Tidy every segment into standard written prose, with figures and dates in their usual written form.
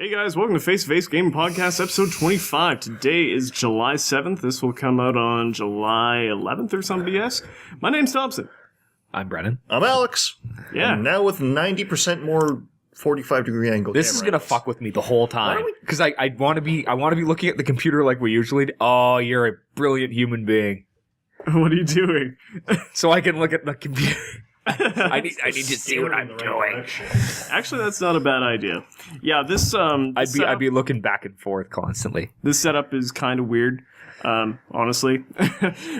Hey guys, welcome to Face to Face Gaming Podcast, episode 25. Today is July 7th. This will come out on July 11th or some BS. My name's Thompson. I'm Brennan. I'm Alex. Yeah. And now with 90% more 45-degree angle. This is gonna fuck with me the whole time because I want to be looking at the computer like we usually do. Oh, you're a brilliant human being. What are you doing? So I can look at the computer. I need to see what I'm doing. Actually, that's not a bad idea. Yeah, this I'd be looking back and forth constantly. This setup is kind of weird, honestly.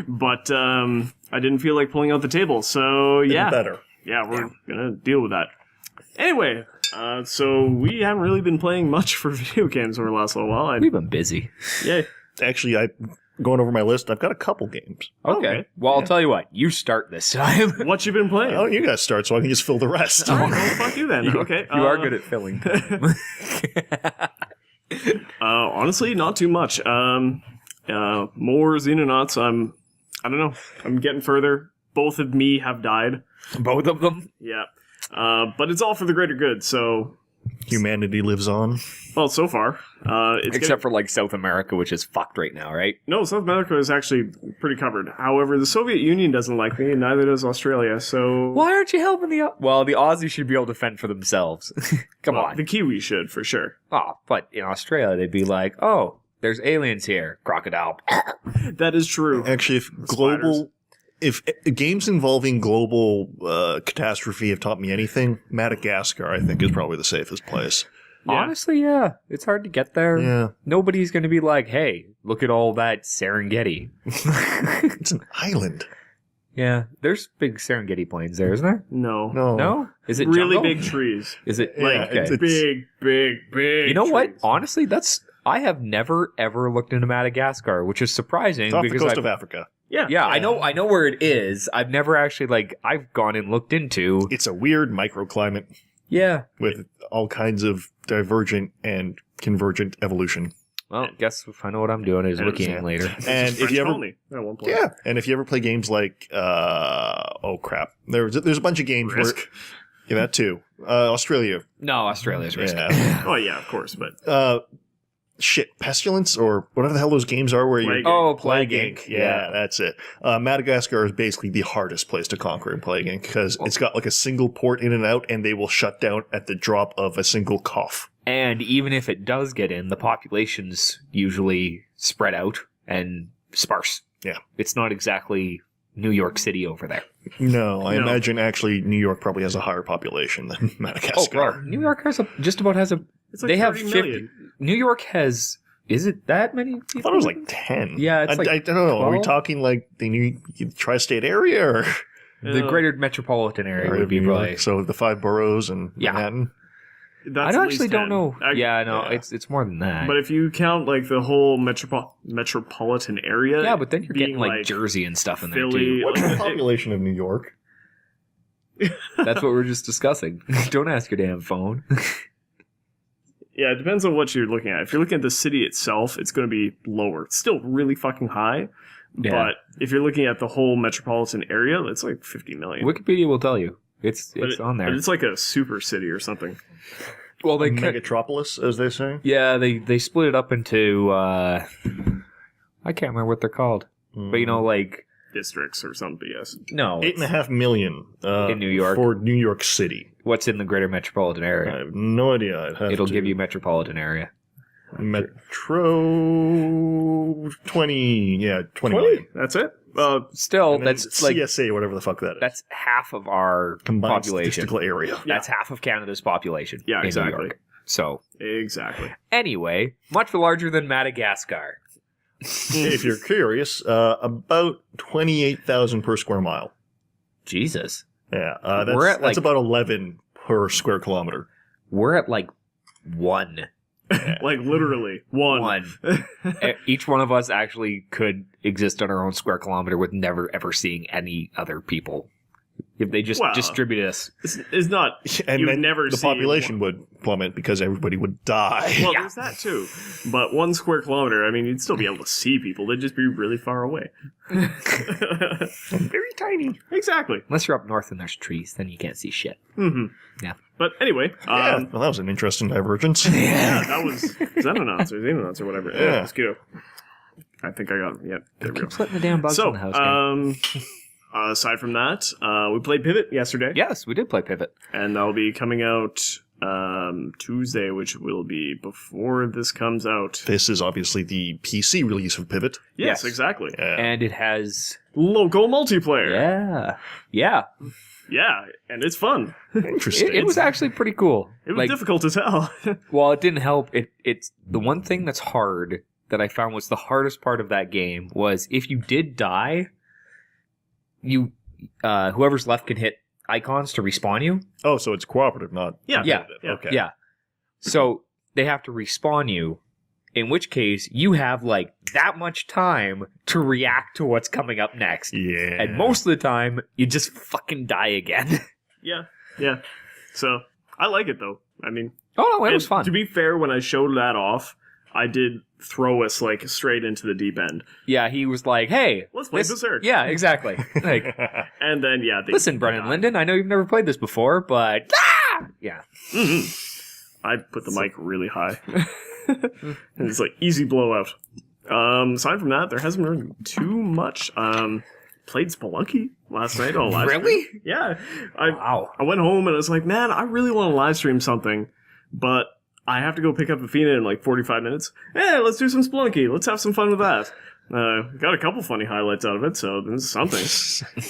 But I didn't feel like pulling out the table, so yeah. Better. Yeah, we're gonna deal with that. Anyway, so we haven't really been playing much for video games over the last little while. We've been busy. Yeah. Actually, going over my list, I've got a couple games. Okay. Well, I'll tell you what. You start this time. What you been playing? Oh, you guys start so I can just fill the rest. All right, well, fuck you then. Okay. You are good at filling time. Honestly, not too much. More Xenonauts. I don't know. I'm getting further. Both of me have died. Both of them? Yeah. But it's all for the greater good, so... Humanity lives on. Well, so far. Except for, like, South America, which is fucked right now, right? No, South America is actually pretty covered. However, the Soviet Union doesn't like me, and neither does Australia, so... Why aren't you helping the... Well, the Aussies should be able to fend for themselves. Come on. The Kiwis should, for sure. Oh, but in Australia, they'd be like, oh, there's aliens here. Crocodile. That is true. Actually, if games involving global catastrophe have taught me anything, Madagascar, I think, is probably the safest place. Yeah. Honestly, yeah. It's hard to get there. Yeah. Nobody's going to be like, hey, look at all that Serengeti. It's an island. Yeah. There's big Serengeti plains there, isn't there? No. No? Is it really jungle? big trees. Is it? Yeah, Like, it's- Big you know what? trees. Honestly, I have never, ever looked into Madagascar, which is surprising. It's off the because coast of Africa. Yeah. Yeah, I know where it is. I've never actually, I've gone and looked into. It's a weird microclimate Yeah. with all kinds of divergent and convergent evolution. Well, guess if I know what I'm doing is looking at later. And if you ever... At one point. Yeah, and if you ever play games like, oh crap, there's a bunch of games Risk. where, yeah, that too. Australia, No, Australia's risky. yeah. Oh, yeah, of course, but... Pestilence or whatever the hell those games are where Plague you. Oh, Plague Inc. Yeah, that's it. Madagascar is basically the hardest place to conquer in Plague Inc. because it's got like a single port in and out, and they will shut down at the drop of a single cough. And even if it does get in, the population's usually spread out and sparse. Yeah. It's not exactly New York City over there. No, I No. imagine actually New York probably has a higher population than Madagascar. New York has just about has a. It's like they have 30 50. million. New York has. Is it that many people? I thought it was like 10. Yeah, it's like I don't know. Are we 12? talking like the New Tri-State area or The greater metropolitan area would be New York? probably. So the 5 boroughs and Yeah. Manhattan. That's I at actually least don't 10. know. yeah. It's more than that. But if you count, like, the whole metropolitan area... yeah, but then you're being getting like Jersey and stuff in there Philly, too. What's the like, population of New York? That's what we're just discussing. Don't ask your damn phone. Yeah, it depends on what you're looking at. If you're looking at the city itself, it's going to be lower. It's still really fucking high. Yeah. But if you're looking at the whole metropolitan area, it's like 50 million. Wikipedia will tell you. It's on there. But it's like a super city or something. Well, they Megatropolis, as they say. yeah, they split it up into I can't remember what they're called, but you know, like Districts or something, yes. no, 8.5 million in New York. for New York City. What's in the greater metropolitan I area? have no idea. It'll give you metropolitan Metro 20. Yeah, 20 million. That's it? Still, And then that's like CSA, whatever the fuck that is. that's half of our Combined population. statistical area. That's half of Canada's population. Yeah, in New exactly. York. So Exactly. anyway, much larger than Madagascar. If you're curious, about 28,000 per square mile. Jesus, Yeah, We're at, that's like- about 11 per square kilometer. we're at like 1. Like, literally. One. Each one of us actually could exist on our own square kilometer with never ever seeing any other people. If they just Well, distributed us. It's not... And you would then never the see population would plummet because everybody would die. Well, Yeah. there's that too. But 1 square kilometer, I mean, you'd still be able to see people. They'd just be really far away. Very tiny. Exactly. Unless you're up north and there's trees, then you can't see shit. Mm-hmm. Yeah. But anyway, Well, that was an interesting divergence. yeah, that was Xenonauts or Xenonauts or whatever. Yeah, Yeah. mosquito. I think I got it. Yeah, there we go. Keep letting the damn bugs So, in the house. Game. aside from that, we played Pivot yesterday. Yes, we did play Pivot. And that'll be coming out Tuesday, which will be before this comes out. This is obviously the PC release of Pivot. Yes, Yes. exactly. Yeah. And it has... Local multiplayer. Yeah. Yeah, and it's fun. Interesting. It was actually pretty cool. It was difficult as hell. Well, it didn't help. It's the one thing that's hard that I found was the hardest part of that game was if you did die, you whoever's left can hit icons to respawn you. Oh, so it's cooperative, not... Yeah. Yeah. Okay. Yeah. So they have to respawn you, in which case you have like that much time to react to what's coming up next. Yeah. And most of the time, you just fucking die again. Yeah. So, I like it, though. I mean... Oh, no, it was and fun. To be fair, when I showed that off, I did throw us, like, straight into the deep end. Yeah, he was like, hey. Let's play Berserk. Yeah, exactly. Like, And then, yeah... listen, Brennan Linden, I know you've never played this before, but... Ah! Yeah. I put the mic really high. And it's like, easy blowout. Aside from that, there hasn't really been too much. Played Spelunky last night on live Really? stream. Yeah. Wow. I went home and I was like, man, I really want to live stream something, but I have to go pick up Athena in like 45 minutes. Hey, let's do some Spelunky. Let's have some fun with that. Got a couple funny highlights out of it, so this is something.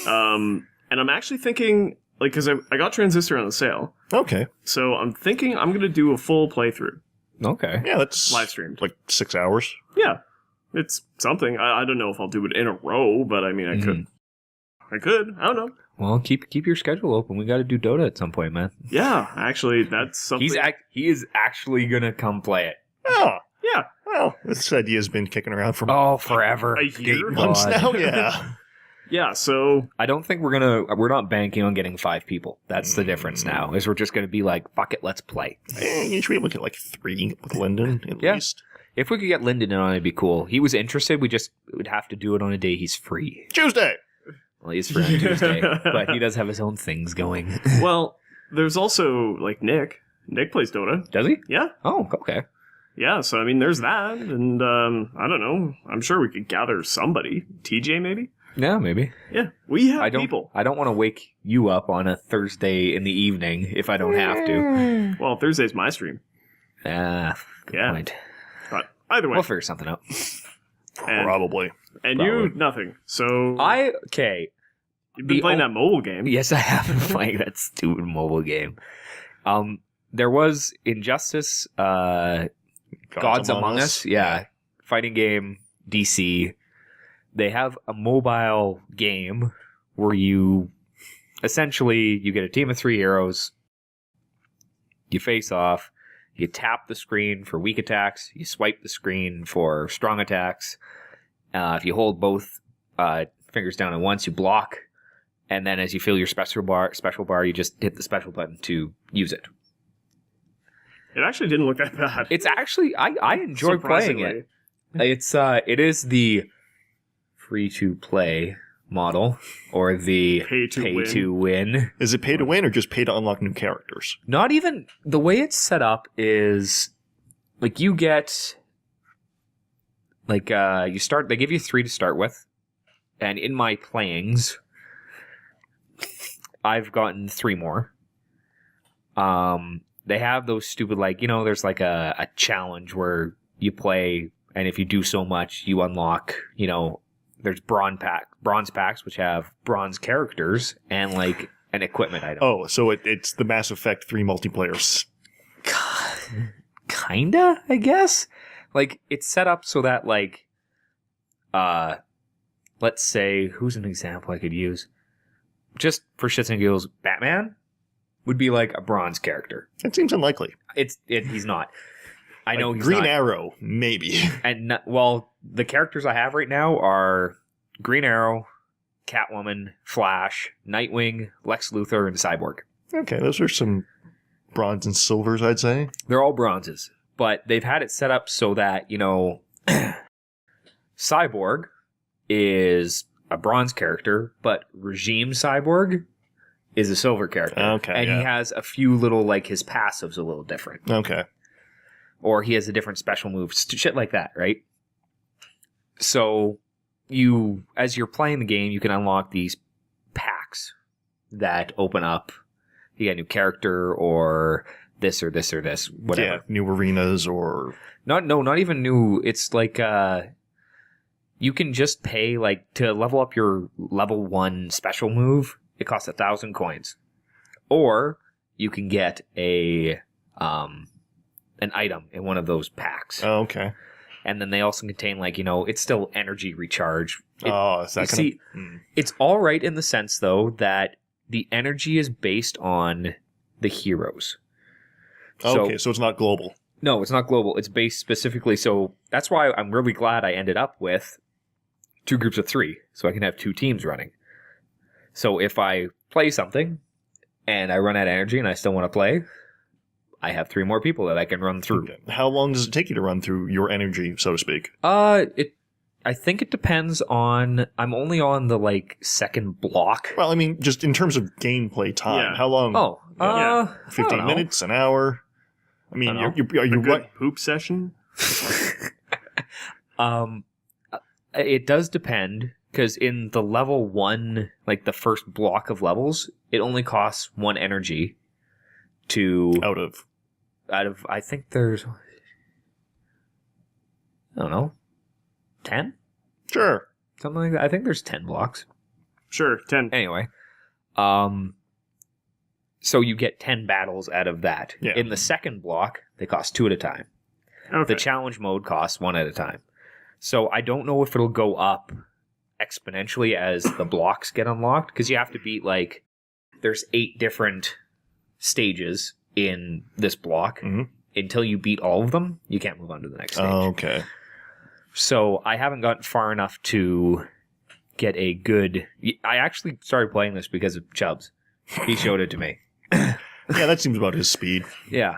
And I'm actually thinking, like, because I got Transistor on the sale, Okay. so I'm thinking I'm going to do a full playthrough. Okay. Yeah, that's... Live streamed. like 6 hours. Yeah. It's something. I don't know if I'll do it in a row, but I mean, I could. I could. I don't know. Well, keep your schedule open. We got to do Dota at some point, man. Yeah, actually, that's something. He is actually gonna come play it. Oh, Yeah. well, this idea's been kicking around for Forever. A year? 8 months God. now. Yeah. Yeah, so I don't think we're not banking on getting 5 people. That's the difference now. Is we're just gonna be like, fuck it, let's play. You should be able to get like 3 with Lyndon at Yeah. least. If we could get Lyndon in on it, it'd be cool. He was interested. We just would have to do it on a day he's free. Tuesday. Well, he's free on Tuesday, but he does have his own things going. well, there's also like Nick. Nick plays Dota. Does he? Yeah. Oh, okay. Yeah, so I mean, there's that, and I don't know. I'm sure we could gather somebody. TJ, maybe? Yeah, maybe. Yeah, we have I don't. people. I don't want to wake you up on a Thursday in the evening if I don't have to. Well, Thursday's my stream. Good Yeah. point. But either way. We'll figure something out. And- Probably. And Probably. you, nothing. So you've been the playing o- that mobile game. Yes, I have been playing that stupid mobile game. There was Injustice, Gods Among Us. Yeah, fighting game, DC. They have a mobile game where you get a team of 3 heroes. You face off. You tap the screen for weak attacks. You swipe the screen for strong attacks. If you hold both fingers down at once, you block. And then as you feel your special bar, you just hit the special button to use it. It actually didn't look that bad. It's actually I enjoy playing it. It is the free to play model or the Pay to win. Is it pay to win or just pay to unlock new characters? Not even the way it's set up is like you get like they give you 3 to start with, and in my playings I've gotten 3 more. They have those stupid there's like a challenge where you play, and if you do so much you unlock, there's bronze packs which have bronze characters and like an equipment item. Oh, so it's the Mass Effect 3 multiplayers. Kinda, I guess. Like, it's set up so that, like, let's say, who's an example I could use? Just for shits and giggles, Batman would be like a bronze character. That seems unlikely. He's not. I know he's Green not. Arrow, maybe. And, the characters I have right now are Green Arrow, Catwoman, Flash, Nightwing, Lex Luthor, and Cyborg. Okay, those are some bronze and silvers, I'd say. They're all bronzes, but they've had it set up so that, Cyborg is a bronze character, but Regime Cyborg is a silver character. Okay, And yeah. he has a few little, like, his passives a little different. Okay. Or he has a different special move, shit like that, right? So you, as you're playing the game, you can unlock these packs that open up. You get a new character or this or this or this, whatever. Yeah, new arenas or... Not even new. It's like you can just pay like to level up your level 1 special move. It costs 1,000 coins, or you can get an item in one of those packs. Oh, okay. And then they also contain like it's still energy recharge. Is that see, it's all right in the sense though that the energy is based on the heroes. Okay, so it's not global. No, it's not global. It's based specifically. So that's why I'm really glad I ended up with 2 groups of 3, so I can have 2 teams running. So if I play something and I run out of energy and I still want to play, I have 3 more people that I can run through. Okay. How long does it take you to run through your energy, so to speak? I think it depends on. I'm only on the like second block. Well, I mean, just in terms of gameplay time, Yeah. how long? Oh, Yeah. 15 minutes, an hour. I mean, I don't are you A good poop session? It does depend because in the level 1, like the first block of levels, it only costs 1 energy to out of? I think there's, I don't know, 10? Sure. Something like that. I think there's 10 blocks. Sure, 10. Anyway, so you get 10 battles out of that. Yeah. In the second block, they cost 2 at a time. Okay. The challenge mode costs 1 at a time. So I don't know if it'll go up exponentially as the blocks get unlocked, because you have to beat like there's 8 different stages in this block. Mhm. Until you beat all of them, you can't move on to the next stage. Okay. So I haven't gotten far enough to get a good... I actually started playing this because of Chubbs. He showed it to me. Yeah, that seems about his speed. Yeah.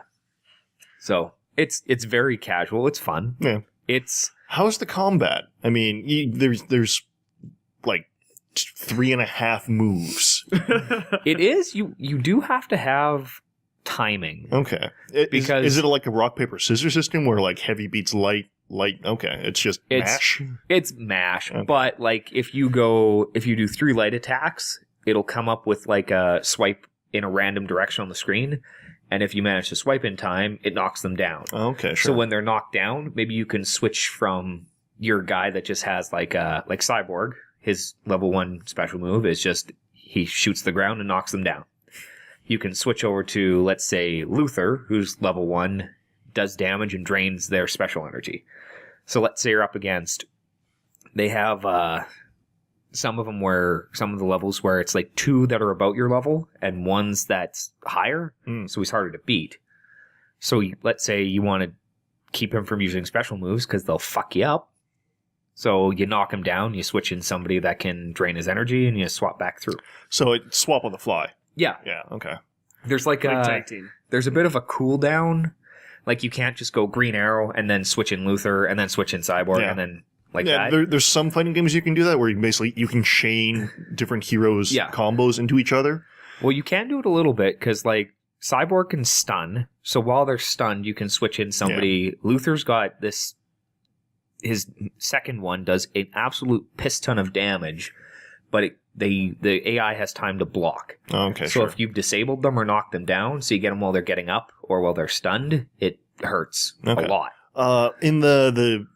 So it's very casual. It's fun. Yeah. It's... How's the combat? I mean, there's like 3.5 moves. It is. You do have to have timing. Okay. Because- is it like a rock paper scissors system where like heavy beats light? Okay, it's just mash. It's mash. Okay. But like if you do 3 light attacks, it'll come up with like a swipe in a random direction on the screen. And if you manage to swipe in time, it knocks them down. Okay, sure. So when they're knocked down, maybe you can switch from your guy that just has like Cyborg. His level 1 special move is just he shoots the ground and knocks them down. You can switch over to, let's say, Luther, who's level 1, does damage and drains their special energy. So let's say you're up against... They have some of the levels where it's like 2 that are about your level and one's that's higher, so he's harder to beat. So let's say you want to keep him from using special moves because they'll fuck you up. So you knock him down, you switch in somebody that can drain his energy, and you swap back through. So it swap on the fly. Yeah. Yeah, okay. There's like tag team. there's a bit of a cooldown. Like you can't just go Green Arrow and then switch in Luther and then switch in Cyborg and then that. There's some fighting games you can do that where you can chain different heroes' combos into each other. Well, you can do it a little bit because like Cyborg can stun. So while they're stunned, you can switch in somebody. Yeah. Luther's got this. His second one does an absolute piss ton of damage, but the AI has time to block. Okay, so if you've disabled them or knocked them down, so you get them while they're getting up or while they're stunned, it hurts a lot. In the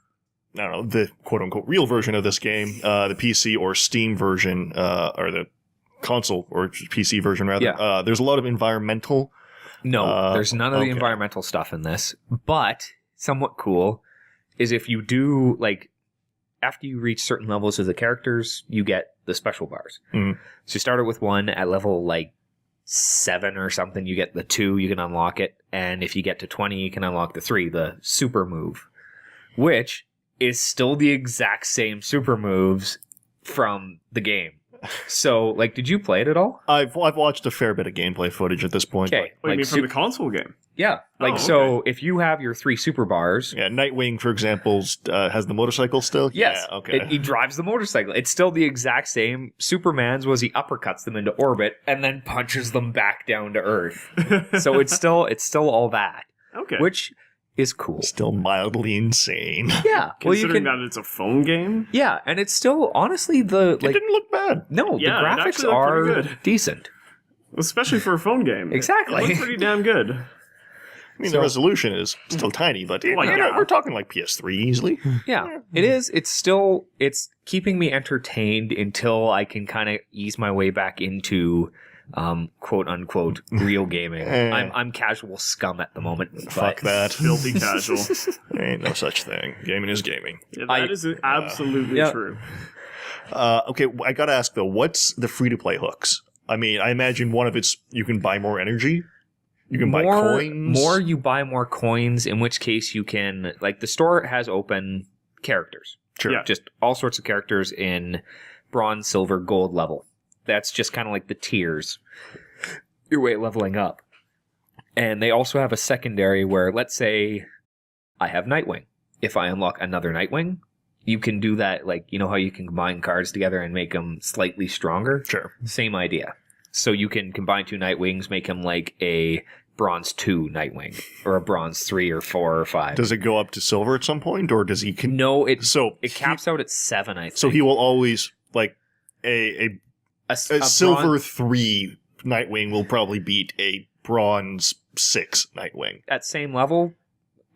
I don't know, the quote unquote real version of this game, the PC or Steam version, or the console or PC version rather, there's a lot of environmental. No, there's none of the environmental stuff in this, but somewhat cool is if you do, like, after you reach certain levels of the characters, you get the special bars. Mm. So you started with 1 at level, like, 7 or something, you get the 2, you can unlock it, and if you get to 20, you can unlock the 3, the super move, which is still the exact same super moves from the game. So, like, did you play it at all? I've watched a fair bit of gameplay footage at this point. Okay. Wait, you mean from the console game? Yeah. Like, Oh, okay. so if you have your 3 super bars. Yeah, Nightwing, for example, has the motorcycle still? Yes. Yeah, okay. He drives the motorcycle. It's still the exact same. Superman's was he uppercuts them into orbit and then punches them back down to Earth. So it's still all that. Okay. Which is cool. Still mildly insane. Yeah. Well, you Considering can. that it's a phone game? Yeah, and it's still honestly It didn't look bad. no, Yeah, it the graphics actually looked are pretty good. decent. Especially for a phone game. Exactly. It looks pretty damn good. I mean, the resolution is still tiny, but Well, yeah. we're talking like PS3 easily. Yeah, it is. It's keeping me entertained until I can kind of ease my way back into quote unquote real gaming. I'm casual scum at the moment. Fuck that. Filthy casual. There ain't no such thing. Gaming is gaming. Yeah, that is absolutely yeah. true. Okay, I gotta ask though, what's the free-to-play hooks? I mean, I imagine one of it's you can buy more energy. You can buy coins. You buy more coins, in which case you can, like, the store has open characters. Sure. Yeah. Just all sorts of characters in bronze, silver, gold level. That's just kind of like the tiers. Your way leveling up. And they also have a secondary where, let's say, I have Nightwing. If I unlock another Nightwing, you can do that, like, you know how you can combine cards together and make them slightly stronger? Sure. Same idea. So you can combine 2 Nightwings, make them like a bronze 2 Nightwing, or a bronze 3 or 4 or 5. Does it go up to silver at some point, or does he? No, it it caps out at 7, I think. So he will always like a silver 3 Nightwing will probably beat a bronze 6 Nightwing. At same level.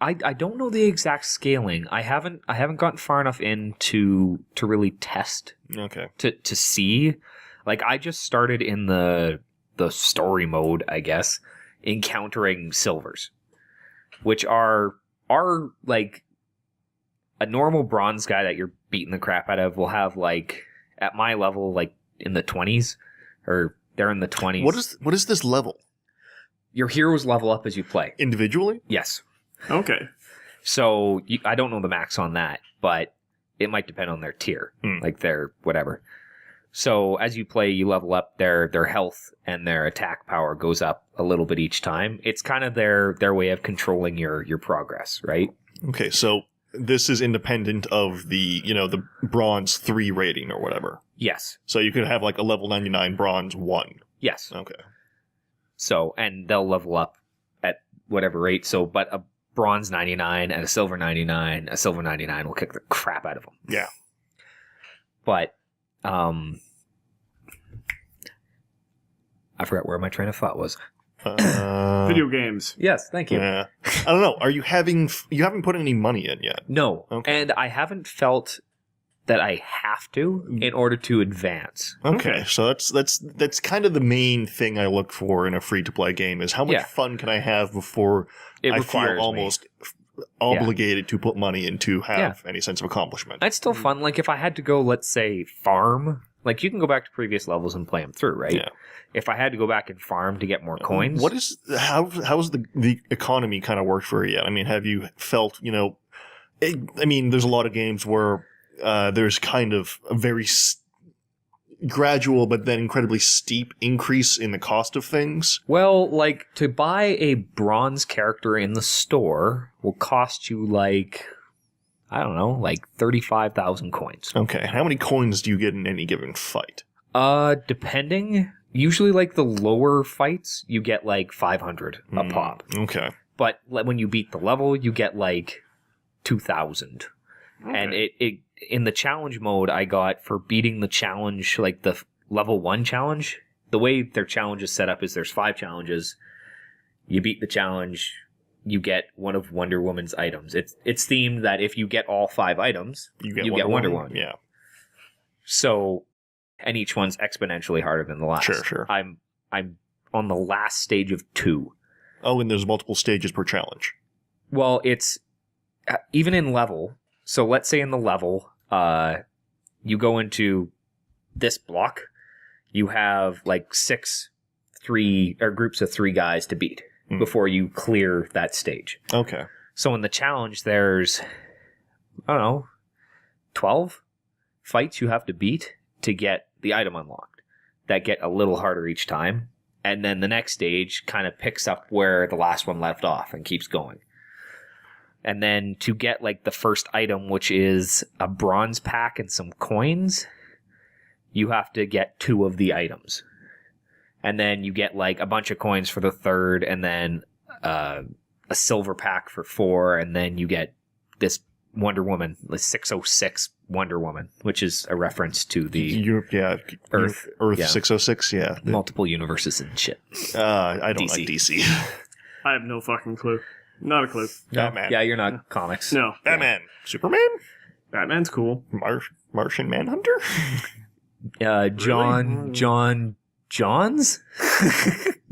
I don't know the exact scaling. I haven't gotten far enough in to really test Okay. to see. Like, I just started in the story mode, I guess, encountering silvers, which are like a normal bronze guy that you're beating the crap out of will have, like, at my level, like in the 20s, or they're in the 20s. What is this level? Your heroes level up as you play. Individually? Yes. Okay. So I don't know the max on that, but it might depend on their tier, like their whatever. So as you play, you level up. Their health and their attack power goes up a little bit each time. It's kind of their way of controlling your progress, right? Okay, so this is independent of the bronze 3 rating or whatever. Yes. So you could have like a level 99 bronze 1. Yes. Okay. So, and they'll level up at whatever rate. So, but a bronze 99 and a silver 99 will kick the crap out of them. Yeah. But I forgot where my train of thought was. Video games. Yes, thank you. Yeah. I don't know. You haven't put any money in yet? No, Okay. and I haven't felt that I have to in order to advance. Okay, so that's kind of the main thing I look for in a free-to-play game is how much fun can I have before It I requires feel me. almost obligated to put money in to have any sense of accomplishment. That's still fun. Like, if I had to go, let's say, farm, like, you can go back to previous levels and play them through, right? Yeah. If I had to go back and farm to get more coins. How's the economy kind of worked for you yet? I mean, have you felt, there's a lot of games where there's kind of a very gradual but then incredibly steep increase in the cost of things. Well, like, to buy a bronze character in the store will cost you, like, I don't know, like 35,000 coins. Okay, how many coins do you get in any given fight? Depending, usually, like, the lower fights, you get, like, 500 a pop. Okay. But when you beat the level, you get, like, 2,000. Okay. And it in the challenge mode, I got for beating the challenge, like the level 1 challenge. The way their challenge is set up is there's 5 challenges. You beat the challenge, you get one of Wonder Woman's items. It's themed that if you get all 5 items, you get Wonder Woman. Yeah. So, and each one's exponentially harder than the last. Sure. I'm on the last stage of 2. Oh, and there's multiple stages per challenge. Well, it's even in level. So let's say in the level, you go into this block, you have like 6 groups of 3 guys to beat before you clear that stage. Okay. So in the challenge, there's, I don't know, 12 fights you have to beat to get the item unlocked that get a little harder each time. And then the next stage kind of picks up where the last one left off and keeps going. And then to get like the first item, which is a bronze pack and some coins, you have to get 2 of the items. And then you get like a bunch of coins for the third, and then a silver pack for 4, and then you get this Wonder Woman, the 606 Wonder Woman, which is a reference to the Earth 606, yeah. Multiple universes and shit. I don't DC. like DC. I have no fucking clue. Not a clue. Batman. Yeah, you're not comics. No. Batman. Superman? Batman's cool. Martian Manhunter? Johns?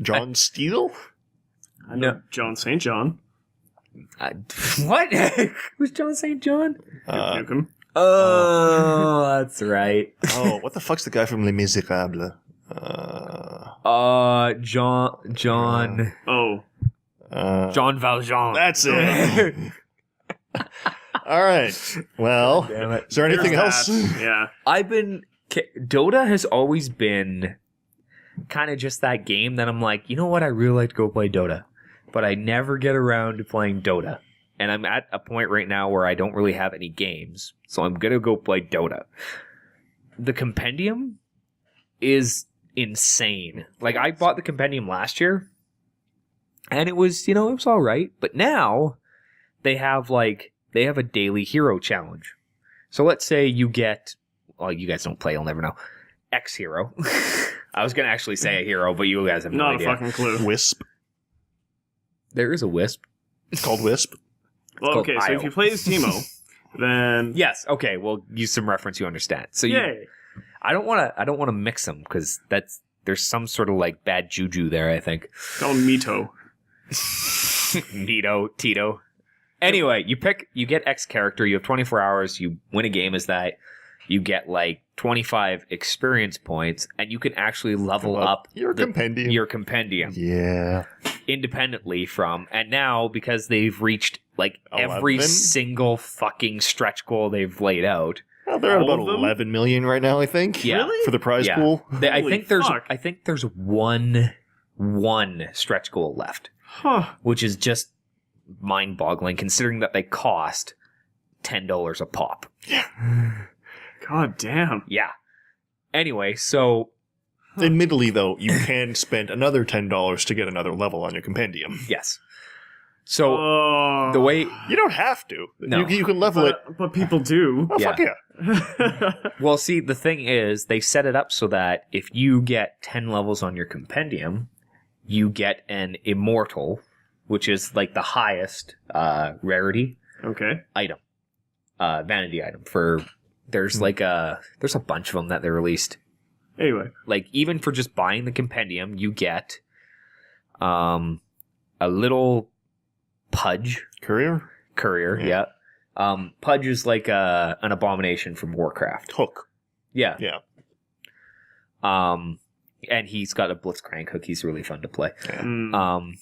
John Steele? I know John St. John. What? Who's John St. John? Duke Nukem. Oh, that's right. Oh, what the fuck's the guy from Les Miserables? John Oh. Valjean. That's it. All right. Well, Damn it. is there anything There's else? that. Yeah. Dota has always been kind of just that game that I'm like, you know what? I really like to go play Dota, but I never get around to playing Dota. And I'm at a point right now where I don't really have any games, so I'm going to go play Dota. The compendium is insane. Like, I bought the compendium last year, and it was, it was all right. But now they have a daily hero challenge. So let's say you get, well, you guys don't play, you'll never know, X hero. I was going to actually say a hero, but you guys have no idea. Not a fucking clue. Wisp. There is a Wisp. It's called Wisp. Well, okay, so if you play as Teemo, then Yes, okay, well, use some reference you understand. So yay. I don't want to mix them because there's some sort of like bad juju there, I think. Call him Mito. Nito, Tito. Anyway, you get X character, you have 24 hours, you win a game as that, you get like 25 experience points, and you can actually level up your compendium. Your compendium. Yeah. Independently from, and now because they've reached like 11? every single fucking stretch goal they've laid out. Well, they're at All about of them? 11 million right now, I think. Yeah. Really? For the prize Yeah. pool. I Holy think there's one stretch goal left, Huh. which is just mind-boggling considering that they cost $10 a pop. God damn. Yeah. Anyway, so Admittedly, though, you can spend another $10 to get another level on your compendium. yes. So the way You don't have to. No. You can level it. but people do. Oh, Yeah. fuck yeah. well, see, the thing is, they set it up so that if you get 10 levels on your compendium, you get an immortal, which is like the highest rarity Okay. item, vanity item. There's there's a bunch of them that they released. Anyway. Like even for just buying the compendium, you get a little Pudge Courier? courier. Yeah. Pudge is like an abomination from Warcraft. Hook. Yeah. Yeah. And he's got a Blitzcrank hook. He's really fun to play. Mm.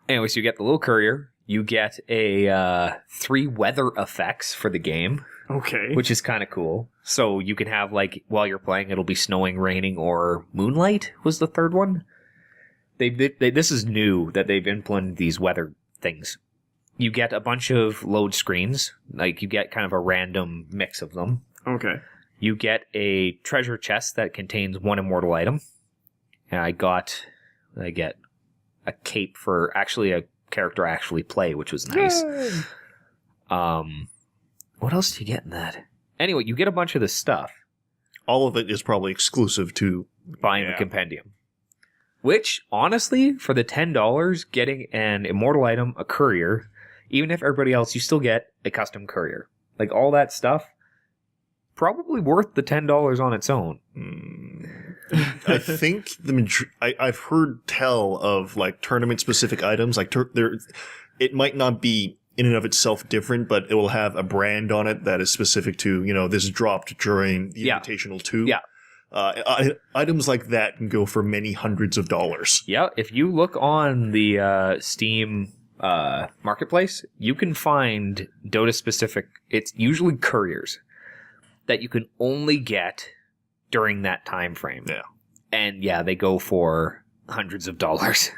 Anyways, you get the little courier. You get a 3 weather effects for the game, Okay. which is kind of cool. So you can have like while you're playing, it'll be snowing, raining, or moonlight was the third one. This is new that they've implemented these weather things. You get a bunch of load screens, like you get kind of a random mix of them. Okay. You get a treasure chest that contains 1 immortal item. And I get a cape for actually a character I actually play, which was nice. Yay. What else do you get in that? Anyway, you get a bunch of this stuff. All of it is probably exclusive to Buying the compendium. Which, honestly, for the $10, getting an immortal item, a courier, even if everybody else, you still get a custom courier. Like, all that stuff, probably worth the $10 on its own. I think I've heard tell of like tournament specific items. Like it might not be in and of itself different, but it will have a brand on it that is specific to this dropped during the Invitational 2. Yeah. Items like that can go for many hundreds of dollars. Yeah, if you look on the Steam marketplace, you can find Dota specific. It's usually couriers that you can only get during that time frame. Yeah. And yeah, they go for hundreds of dollars.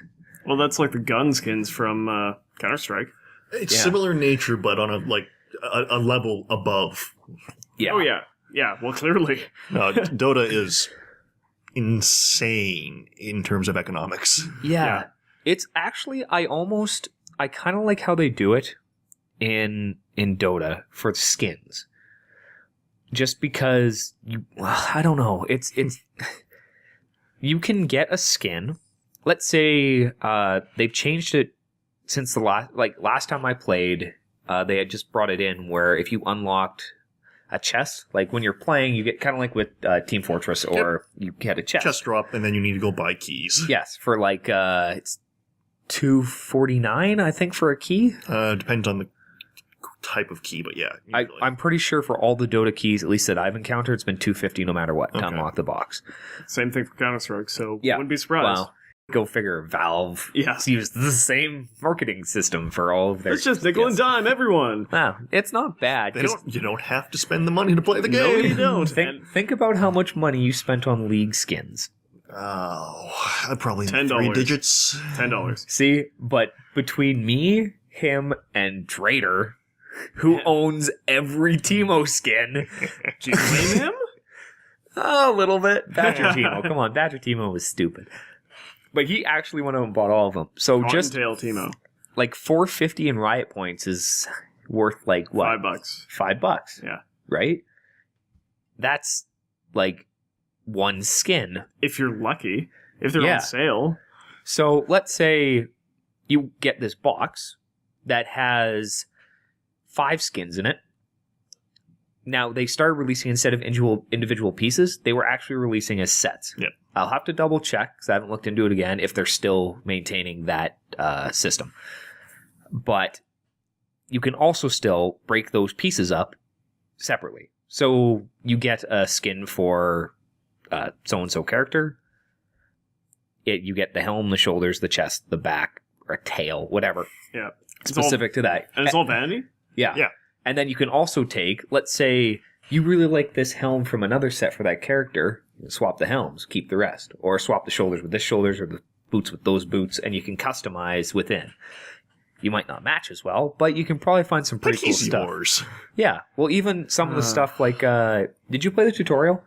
Well, that's like the gun skins from Counter-Strike. It's similar in nature, but on a level above. Yeah. Oh, yeah. Yeah, well, clearly. No, Dota is insane in terms of economics. Yeah. It's actually, I kind of like how they do it in Dota for the skins. Just because I don't know. It's you can get a skin. Let's say they've changed it since the last time I played. They had just brought it in where if you unlocked a chest, like when you're playing, you get kind of like with Team Fortress, or you get a chest drop, and then you need to go buy keys. Yes, for like it's $249, I think, for a key. Depends on the type of key, but yeah. I'm pretty sure for all the Dota keys, at least that I've encountered, it's been $250 no matter what to unlock the box. Same thing for Counter-Strike, so Yeah. wouldn't be surprised. Well, go figure. Valve used the same marketing system for all of their. It's just nickel and dime, everyone. Wow, it's not bad. You don't have to spend the money to play the No, game. you don't. Think about how much money you spent on League skins. Oh, probably $10. 3 digits. $10. See, but between me, him, and Drader, who owns every Teemo skin, Do you blame him? a little bit. Badger Teemo, come on, Badger Teemo was stupid. But he actually went out and bought all of them. So just Cottontail Teemo. like $450 in Riot points is worth like what? $5. $5. Yeah. Right? That's like one skin. If you're lucky. If they're Yeah. on sale. So let's say you get this box that has 5 skins in it. Now, they started releasing, instead of individual pieces, they were actually releasing as sets. Yep. I'll have to double check, because I haven't looked into it again, if they're still maintaining that system. But you can also still break those pieces up separately. So you get a skin for so-and-so character. You get the helm, the shoulders, the chest, the back, or tail, whatever. Yeah. Specific to that. And it's all vanity? Yeah. Yeah. And then you can also take, let's say you really like this helm from another set for that character, swap the helms, keep the rest. Or swap the shoulders with this shoulders, or the boots with those boots, and you can customize within. You might not match as well, but you can probably find some pretty cool stuff. Wars. Yeah. Well, even some of the stuff like, did you play the tutorial?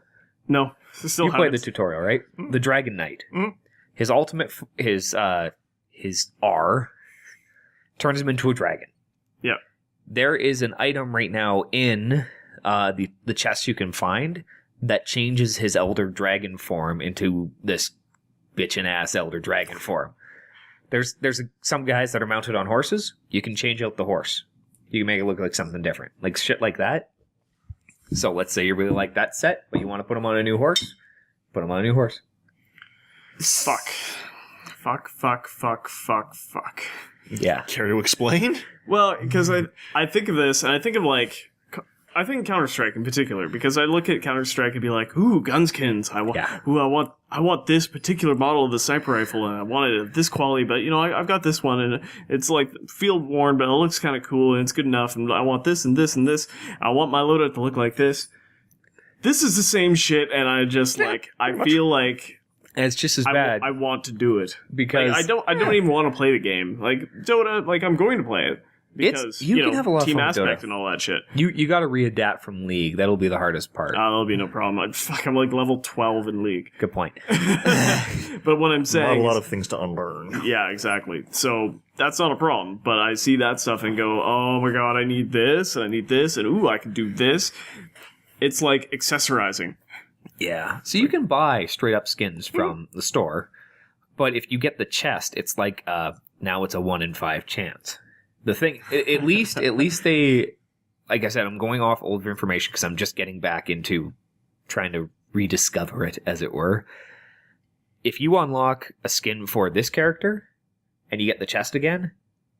No. Still You played the tutorial, right? The Dragon Knight. His ultimate, his R turns him into a dragon. Yeah. There is an item right now in the chest you can find that changes his elder dragon form into this bitchin' ass elder dragon form. There's some guys that are mounted on horses. You can change out the horse. You can make it look like something different, like shit like that. So let's say you really like that set, but you want to put him on a new horse. Put him on a new horse. Fuck. Fuck. Yeah. Care to explain? Well, because I think of this, and I think of I think Counter-Strike in particular, because I look at Counter-Strike and be like, ooh, gunskins. I want this particular model of the sniper rifle, and I want it of this quality, but, I've got this one, and it's, like, field-worn, but it looks kind of cool, and it's good enough, and I want this and this and this. I want my loadout to look like this. This is the same shit, and I just, I feel like... And it's just as bad. I want to do it. Because... I don't even want to play the game. Like, Dota, I'm going to play it. Because, you can have a lot of team fun with aspect Dota. And all that shit. You got to readapt from League. That'll be the hardest part. That'll be no problem. I'm like level 12 in League. Good point. But what I'm saying Not a lot is- of things to unlearn. Yeah, exactly. So that's not a problem. But I see that stuff and go, oh my god, I need this, and I need this, and ooh, I can do this. It's like accessorizing. Yeah. So you can buy straight up skins from the store, but if you get the chest, it's like now it's a 1 in 5 chance. The thing, at least they, like I said, I'm going off old information because I'm just getting back into trying to rediscover it, as it were. If you unlock a skin for this character and you get the chest again,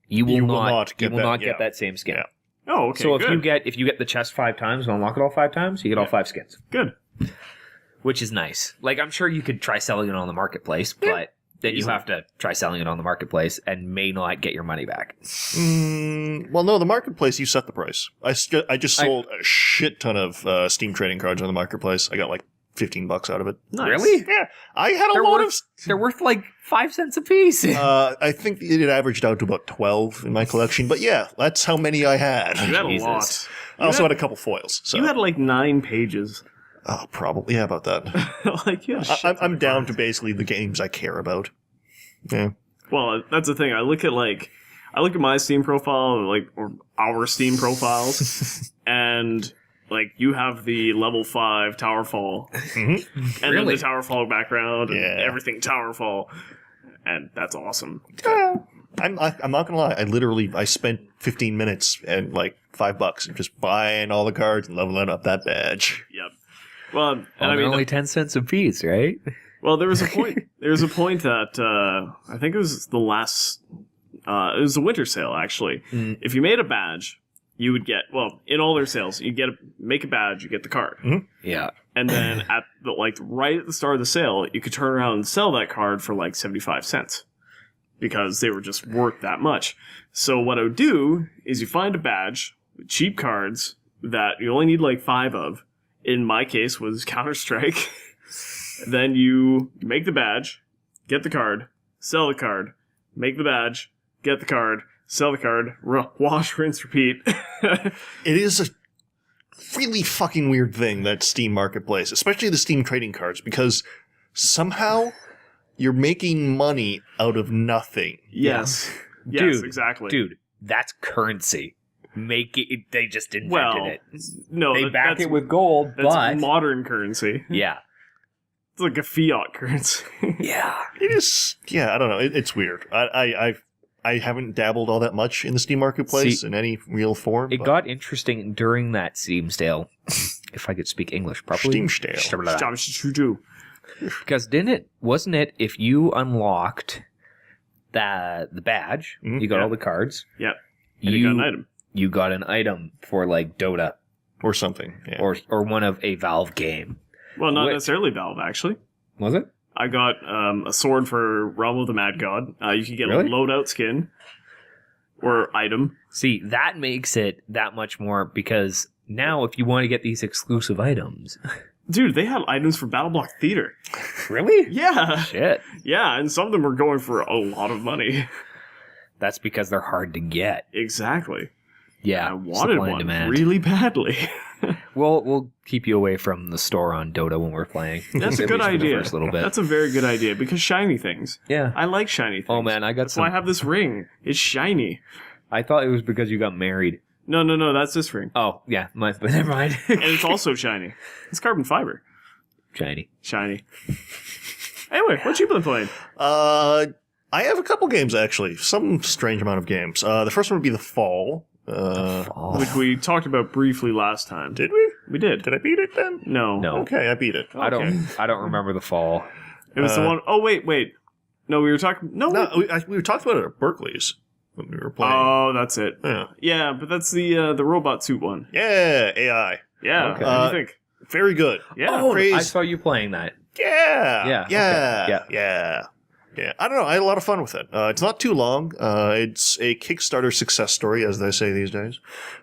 you will not get that same skin. Yeah. Oh, okay. So good. if you get the chest 5 times and unlock it all 5 times, you get all 5 skins. Good. Which is nice. Like, I'm sure you could try selling it on the marketplace, but then you have to try selling it on the marketplace and may not get your money back. Well, no, the marketplace, you set the price. I just sold a shit ton of Steam trading cards on the marketplace. I got like $15 out of it. Nice. Really? Yeah, I had a They're lot worth, they're worth like 5 cents a piece. I think it averaged out to about 12 in my collection, but yeah, that's how many I had. You had a Jesus. lot. I also had a couple foils. So. You had like 9 pages. Oh, probably. Yeah, about that. Like, yeah. I'm down to basically the games I care about. Yeah. Well, that's the thing. I look at my Steam profile, or our Steam profiles, and like you have the level 5 Towerfall, and then Really? the Towerfall background, and Yeah. everything Towerfall, and that's awesome. I'm not gonna lie. I spent 15 minutes and like $5 and just buying all the cards and leveling up that badge. Yep. Well, and Well, I they're mean, only 10 cents a piece, right? well, there was a point. There was a point that I think it was the last. It was the winter sale actually. If you made a badge, you would get in all their sales. You make a badge, you get the card, Yeah. and then at right at the start of the sale, you could turn around and sell that card for like 75 cents because they were just worth that much. So what I would do is you find a badge with cheap cards that you only need like 5 of. In my case, was Counter-Strike. Then you make the badge, get the card, sell the card, make the badge, get the card, sell the card, wash, rinse, repeat. It is a really fucking weird thing, that Steam Marketplace, especially the Steam trading cards, because somehow you're making money out of nothing. Yes. Yes, Dude, exactly. Dude, that's currency. They just invented Well, it. no, They back that's, it with gold, that's but modern currency. yeah. It's like a fiat currency. Yeah. It is, yeah, I don't know. It's weird. I haven't dabbled all that much in the Steam Marketplace in any real form. It but got interesting during that Steam sale, if I could speak English properly. Steam sale. Because wasn't it if you unlocked the badge, you got yeah. all the cards, Yep. And you got an item. You got an item for like Dota or something. Yeah. or one of a Valve game. Well, not Which- necessarily Valve, actually. Was it? I got a sword for Realm of the Mad God. You can get Really? a loadout skin or item. See, that makes it that much more because now if you want to get these exclusive items. Dude, they had items for BattleBlock Theater. Really? Yeah. Shit. Yeah, and some of them were going for a lot of money. That's because they're hard to get. Exactly. Yeah. I wanted supply and one demand. really badly. We'll keep you away from the store on Dota when we're playing. That's a At good least for the idea. first little bit. That's a very good idea because shiny things. Yeah. I like shiny things. Oh man, I got That's why I some. have this ring. It's shiny. I thought it was because you got married. No, that's this ring. Oh yeah, but never mind. And it's also shiny. It's carbon fiber. Shiny. Shiny. Anyway, what you been playing? I have a couple games actually. Some strange amount of games. The first one would be The Fall. Which we talked about briefly last time. Did we? We did. Did I beat it then? No. No. Okay, I beat it. I don't remember the fall. It was the one oh wait. No, we were talking no, No, we were talking about it at Berkeley's when we were playing. Oh, that's it. Yeah. Yeah, but that's the robot suit one. Yeah, AI. Yeah. Okay. What do you think? Very good. Yeah. Oh, praise- I saw you playing that. Yeah. Yeah, Yeah. okay, Yeah. Yeah. I don't know. I had a lot of fun with it. It's not too long. It's a Kickstarter success story, as they say these days.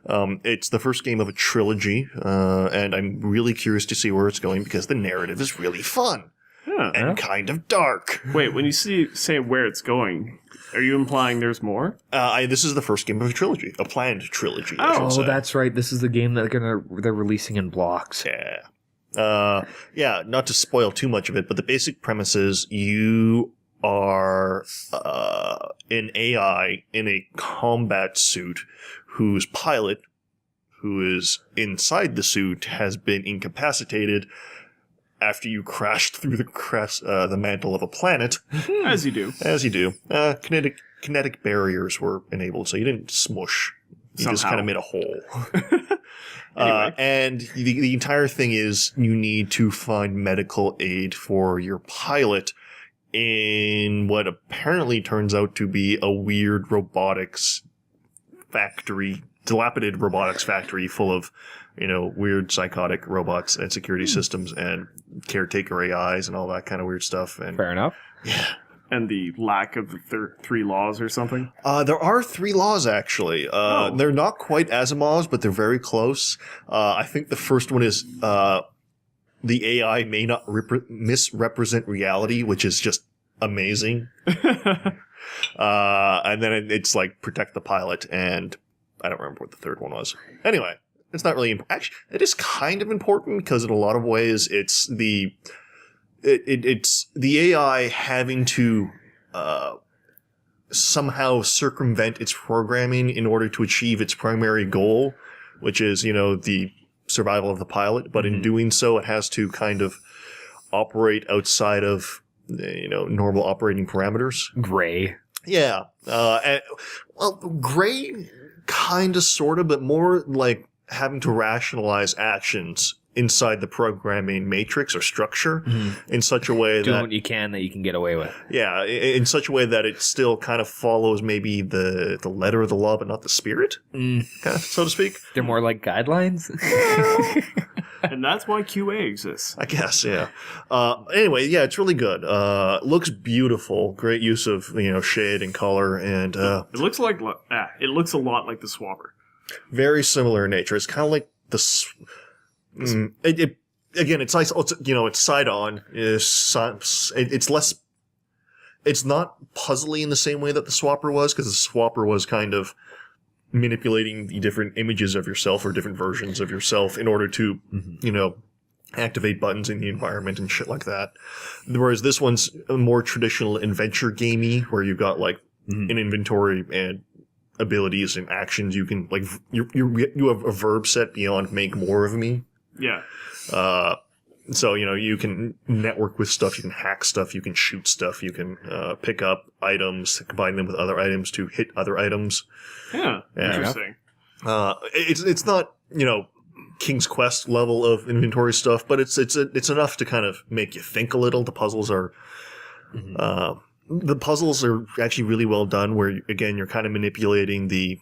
It's the first game of a trilogy, and I'm really curious to see where it's going because the narrative is really fun Yeah. and kind of dark. Wait, when you say where it's going, are you implying there's more? This is the first game of a trilogy, a planned trilogy. I should Oh, say. that's right. This is the game that they're releasing in blocks. Yeah. Yeah, not to spoil too much of it, but the basic premise is you are an AI in a combat suit whose pilot, who is inside the suit, has been incapacitated after you crashed through the mantle of a planet. As you do. As you do. Kinetic barriers were enabled, so you didn't smush. You just Somehow. kind of made a hole. Anyway. And the entire thing is you need to find medical aid for your pilot in what apparently turns out to be a weird robotics factory, dilapidated robotics factory full of, weird psychotic robots and security systems and caretaker AIs and all that kind of weird stuff. And Fair enough. yeah. And the lack of the 3 laws or something. There are 3 laws, actually. They're not quite Asimov's, but they're very close. I think the first one is the AI may not misrepresent reality, which is just amazing. And then it's like protect the pilot, and I don't remember what the third one was. Anyway, it's not really actually. It is kind of important because in a lot of ways, it's the AI having to somehow circumvent its programming in order to achieve its primary goal, which is the survival of the pilot. But in doing so, it has to kind of operate outside of normal operating parameters. Gray. Yeah. Gray kind of, sort of, but more like having to rationalize actions inside the programming matrix or structure in such a way Doing that what you can get away with. Yeah, in such a way that it still kind of follows maybe the letter of the law, but not the spirit, kind of, so to speak. They're more like guidelines. And that's why QA exists. I guess, yeah. Anyway, yeah, it's really good. Looks beautiful. Great use of shade and color, and It looks like it looks a lot like the Swapper. very similar in nature. It's kind of like the. Again, it's side on. It's less. It's not puzzly in the same way that the Swapper was, because the Swapper was kind of manipulating the different images of yourself or different versions of yourself in order to, activate buttons in the environment and shit like that. Whereas this one's a more traditional adventure gamey, where you've got like an inventory and abilities and actions. You can like you have a verb set beyond make more of me. Yeah. So, you can network with stuff, you can hack stuff, you can shoot stuff, you can pick up items, combine them with other items to hit other items. Yeah. Interesting. It's not, King's Quest level of inventory stuff, but it's enough to kind of make you think a little. The puzzles are actually really well done, where again you're kind of manipulating the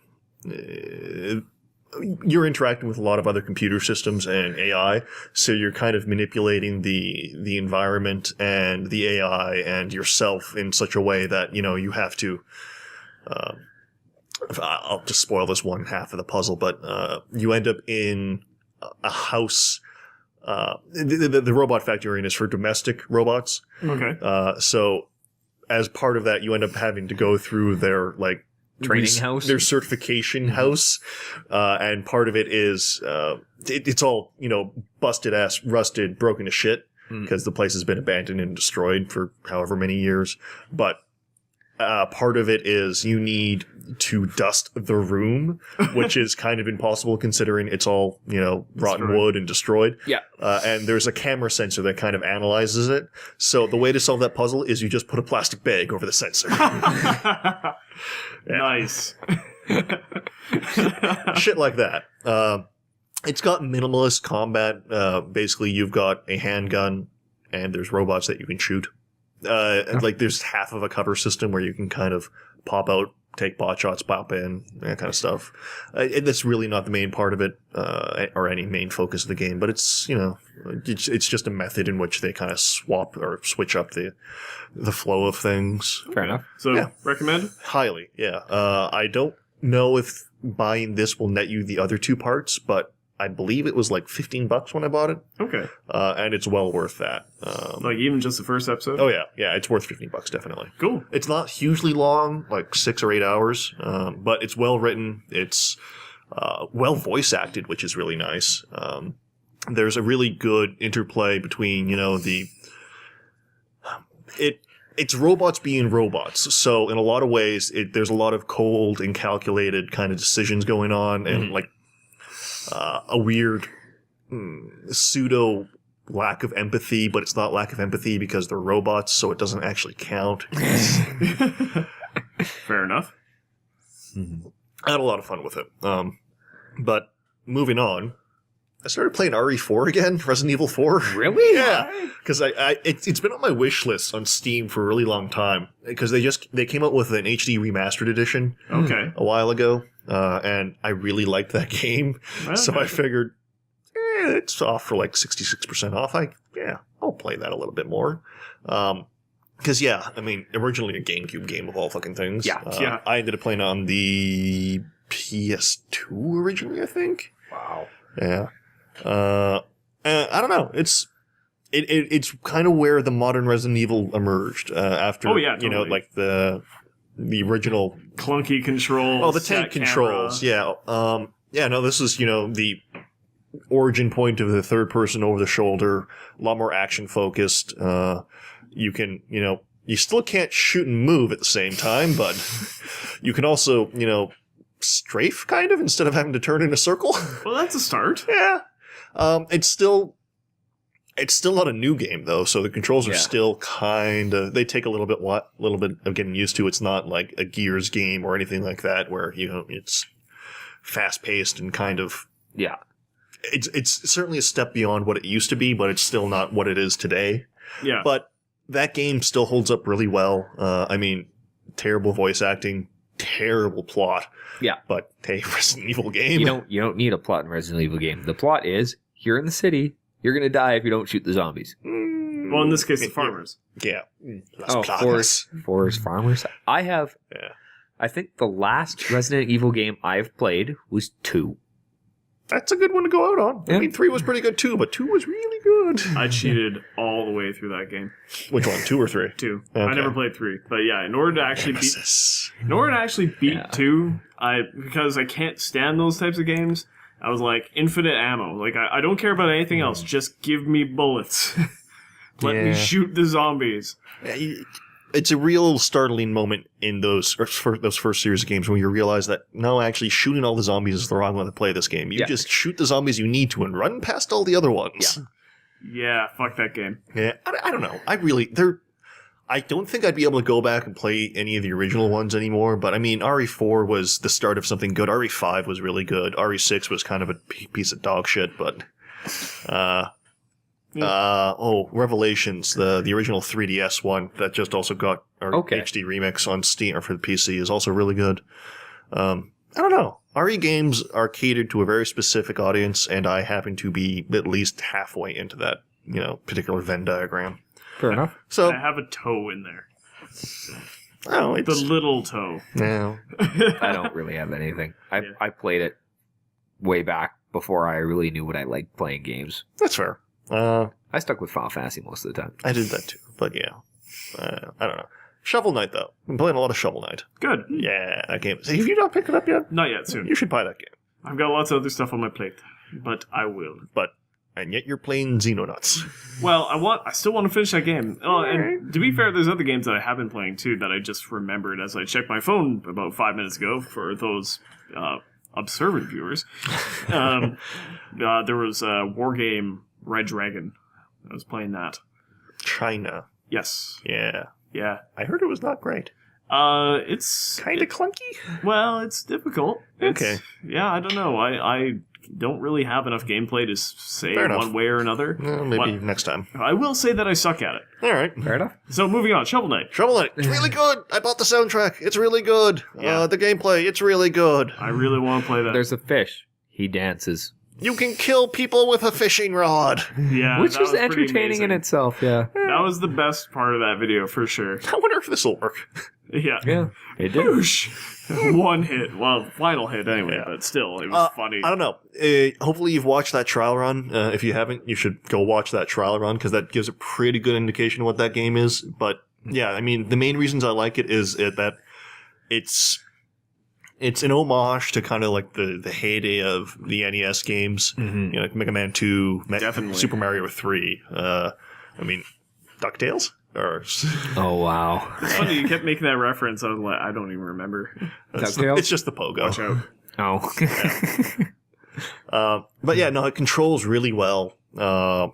you're interacting with a lot of other computer systems and AI, so you're kind of manipulating the environment and the AI and yourself in such a way that you have to. I'll just spoil this one half of the puzzle, but you end up in a house. The robot factory is for domestic robots. Okay. So as part of that, you end up having to go through their Training house? Their certification house. And part of it is, it's all, busted ass, rusted, broken to shit, because the place has been abandoned and destroyed for however many years. But, part of it is you need to dust the room, which is kind of impossible considering it's all, rotten wood and destroyed. Yeah. And there's a camera sensor that kind of analyzes it. So the way to solve that puzzle is you just put a plastic bag over the sensor. Nice. Shit like that. It's got minimalist combat. Basically, you've got a handgun, and there's robots that you can shoot. There's half of a cover system where you can kind of pop out, take bot shots, pop in, that kind of stuff. That's really not the main part of it, or any main focus of the game, but it's, it's just a method in which they kind of swap or switch up the flow of things. Fair enough. So, Yeah. recommend? Highly, yeah. I don't know if buying this will net you the other two parts, but I believe it was like $15 when I bought it. Okay. And it's well worth that. Even just the first episode? Oh yeah, it's worth $15 definitely. Cool. It's not hugely long, like 6 or 8 hours, but it's well written. It's well voice acted, which is really nice. There's a really good interplay between it's robots being robots. So in a lot of ways, there's a lot of cold and calculated kind of decisions going on, and a weird pseudo lack of empathy, but it's not lack of empathy because they're robots, so it doesn't actually count. Fair enough. I had a lot of fun with it. But moving on, I started playing RE4 again, Resident Evil 4. Really? Yeah, because it's been on my wish list on Steam for a really long time, because they came out with an HD remastered edition Okay. a while ago, and I really liked that game, so I figured it's off for like 66% off. I'll play that a little bit more. Because, originally a GameCube game of all fucking things. Yeah. I ended up playing on the PS2 originally, I think. Wow. Yeah. I don't know. It's it's kind of where the modern Resident Evil emerged after, totally. like the original clunky controls. Oh, the tank controls. Camera. Yeah. No, this is, the origin point of the third person over the shoulder, a lot more action focused. You can, you still can't shoot and move at the same time, but you can also, strafe kind of instead of having to turn in a circle. Well, that's a start. Yeah. It's still not a new game though, so the controls are still kind of, they take a little bit of getting used to. It's not like a Gears game or anything like that where, it's fast paced and kind of, it's certainly a step beyond what it used to be, but it's still not what it is today. Yeah. But that game still holds up really well. Terrible voice acting, terrible plot. Yeah. But hey, Resident Evil game. You don't need a plot in Resident Evil game. The plot is, you're in the city, you're going to die if you don't shoot the zombies. Well, in this case, the farmers. Yeah. Forest farmers. I think the last Resident Evil game I've played was 2. That's a good one to go out on. Yeah. 3 was pretty good too, but 2 was really good. I cheated all the way through that game. Which one, 2 or 3? 2. Okay. I never played 3, but yeah, in order to actually beat 2, because I can't stand those types of games, I was like, infinite ammo. Like, I don't care about anything else. Just give me bullets. Let me shoot the zombies. It's a real startling moment in those first series of games when you realize that, no, actually, shooting all the zombies is the wrong way to play this game. You just shoot the zombies you need to and run past all the other ones. Yeah, fuck that game. Yeah, I don't know. I don't think I'd be able to go back and play any of the original ones anymore, but I mean, RE4 was the start of something good. RE5 was really good. RE6 was kind of a piece of dog shit, but... Revelations, the original 3DS one that just also got our HD remix on Steam or for the PC is also really good. I don't know. RE games are catered to a very specific audience, and I happen to be at least halfway into that, particular Venn diagram. Fair enough. So I have a toe in there. Oh, it's the little toe. No, I don't really have anything. I played it way back before I really knew what I liked playing games. That's fair. I stuck with Final Fantasy most of the time. I did that too, but yeah. I don't know. Shovel Knight, though. I'm playing a lot of Shovel Knight. Good. Yeah, that game. Have you not picked it up yet? Not yet, soon. You should buy that game. I've got lots of other stuff on my plate, but I will. And yet you're playing Xenonauts. Well, I still want to finish that game. Oh, and to be fair, there's other games that I have been playing, too, that I just remembered as I checked my phone about 5 minutes ago for those observant viewers. There was a war game, Red Dragon. I was playing that. China. Yes. Yeah. Yeah. I heard it was not great. It's... kind of clunky? Well, it's difficult. Okay. Yeah, I don't know. I don't really have enough gameplay to say one way or another. Well, maybe next time. I will say that I suck at it. All right. Fair enough. So moving on, Shovel Knight. Shovel Knight. It's really good. I bought the soundtrack. It's really good. Yeah. The gameplay. It's really good. I really want to play that. There's a fish. He dances. You can kill people with a fishing rod. Yeah, which that was was entertaining in itself, yeah. That was the best part of that video, for sure. I wonder if this will work. Yeah. Yeah, it did. Whoosh. One hit. Well, final hit anyway, but still, it was funny. I don't know. Hopefully you've watched that trial run. If you haven't, you should go watch that trial run, because that gives a pretty good indication of what that game is. But, yeah, I mean, the main reasons I like it is that it's an homage to kind of like the heyday of the NES games, like Mega Man 2, Definitely. Super Mario 3. I mean, DuckTales? Oh, wow. It's funny, you kept making that reference. I was like, I don't even remember. It's just the pogo. Watch out. Oh. But yeah, no, it controls really well.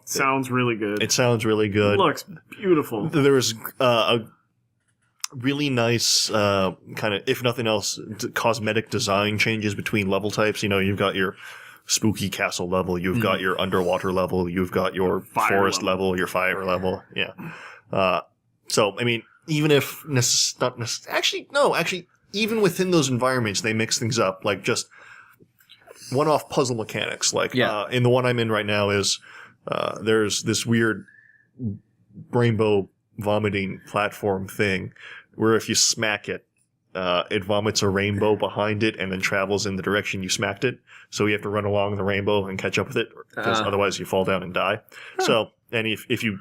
Sounds really good. It sounds really good. Looks beautiful. There was a really nice kind of, if nothing else, cosmetic design changes between level types. You've got your spooky castle level, you've got your underwater level, you've got your forest level, your fire level. Yeah. So, I mean, even if even within those environments, they mix things up, like just one-off puzzle mechanics. Like, in the one I'm in right now is, there's this weird rainbow vomiting platform thing where if you smack it, it vomits a rainbow behind it and then travels in the direction you smacked it. So you have to run along the rainbow and catch up with it, because otherwise you fall down and die. So and if you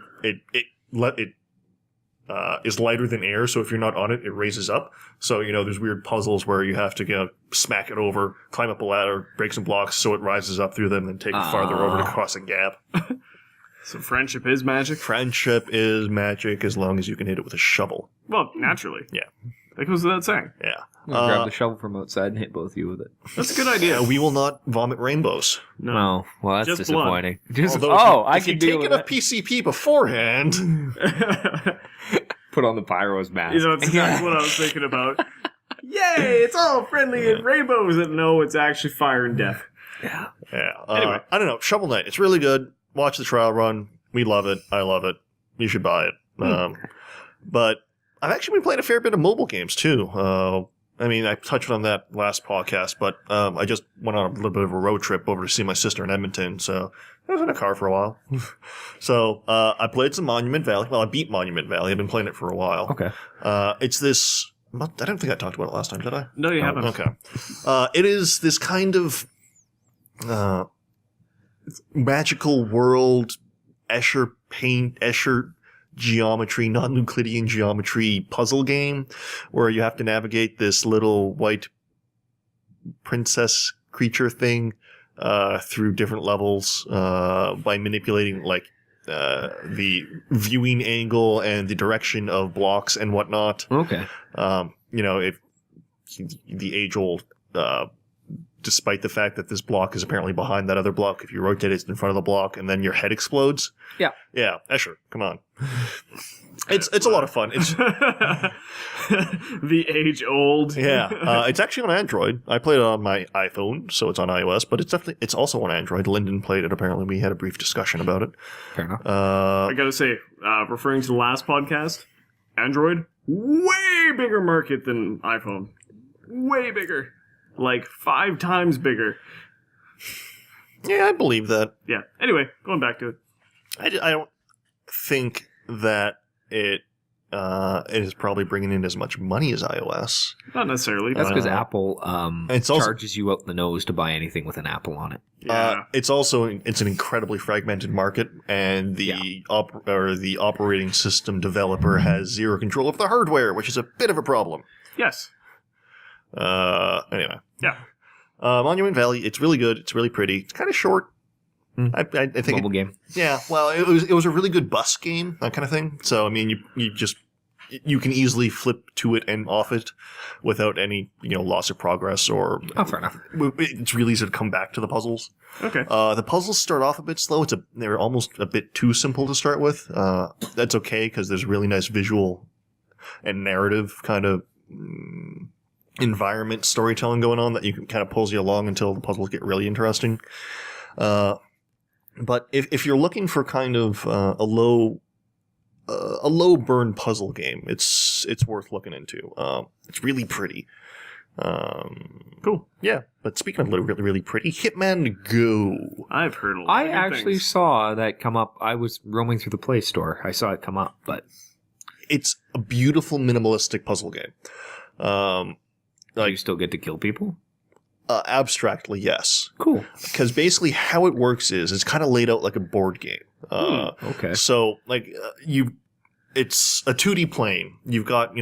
is lighter than air, so if you're not on it, it raises up. So, there's weird puzzles where you have to smack it over, climb up a ladder, break some blocks so it rises up through them, and take it farther over to cross a gap. So friendship is magic? Friendship is magic as long as you can hit it with a shovel. Well, naturally. Yeah. That goes without saying. Yeah. Grab the shovel from outside and hit both of you with it. That's a good idea. We will not vomit rainbows. No. Well, that's Just disappointing. I can take deal with enough that. PCP beforehand. Put on the pyro's mask. That's exactly what I was thinking about. Yay! It's all friendly and rainbows, and no, it's actually fire and death. Yeah. Yeah. Anyway. I don't know. Shovel Knight. It's really good. Watch the trial run. We love it. I love it. You should buy it. But I've actually been playing a fair bit of mobile games too. I touched on that last podcast, but I just went on a little bit of a road trip over to see my sister in Edmonton, so I was in a car for a while. So I played some Monument Valley. Well, I beat Monument Valley. I've been playing it for a while. Okay. It's this... I don't think I talked about it last time, did I? No, you haven't. Okay. It is this kind of magical world, Escher geometry, non-Euclidean geometry puzzle game where you have to navigate this little white princess creature thing through different levels by manipulating the viewing angle and the direction of blocks and whatnot. Okay. If the age-old despite the fact that this block is apparently behind that other block, if you rotate it in front of the block and then your head explodes. Yeah. Yeah, Escher, come on. It's a lot of fun. It's the age old. Yeah. It's actually on Android. I played it on my iPhone, so it's on iOS, but it's also on Android. Lyndon played it, apparently. We had a brief discussion about it. Fair enough. I gotta say, referring to the last podcast, Android, way bigger market than iPhone. Way bigger. Like 5 times bigger. Yeah, I believe that. Yeah. Anyway, going back to it. I don't think that it is probably bringing in as much money as iOS. Not necessarily. That's because Apple it's also, charges you out the nose to buy anything with an Apple on it. Yeah. It's an incredibly fragmented market, and the operating system developer has zero control of the hardware, which is a bit of a problem. Yes. Anyway. Yeah. Monument Valley, it's really good. It's really pretty. It's kind of short. I think Mobile game. Yeah. Well, it was a really good bus game, that kind of thing. So, I mean, you can easily flip to it and off it without any, loss of progress or... Oh, fair enough. It's really easy to come back to the puzzles. Okay. The puzzles start off a bit slow. They're almost a bit too simple to start with. That's okay, because there's really nice visual and narrative kind of... environment storytelling going on that you can kind of pulls you along until the puzzles get really interesting. But if you're looking for kind of a low burn puzzle game, it's worth looking into. It's really pretty. Cool. Yeah. But speaking of really, really pretty, Hitman Go. I've heard a lot of actually things. saw that come up. I was roaming through the Play Store. I saw it come up, but It's a beautiful minimalistic puzzle game. you still get to kill people? Abstractly, yes. Cool. Because basically how it works is it's kind of laid out like a board game. Okay. So, it's a 2D plane. You've got,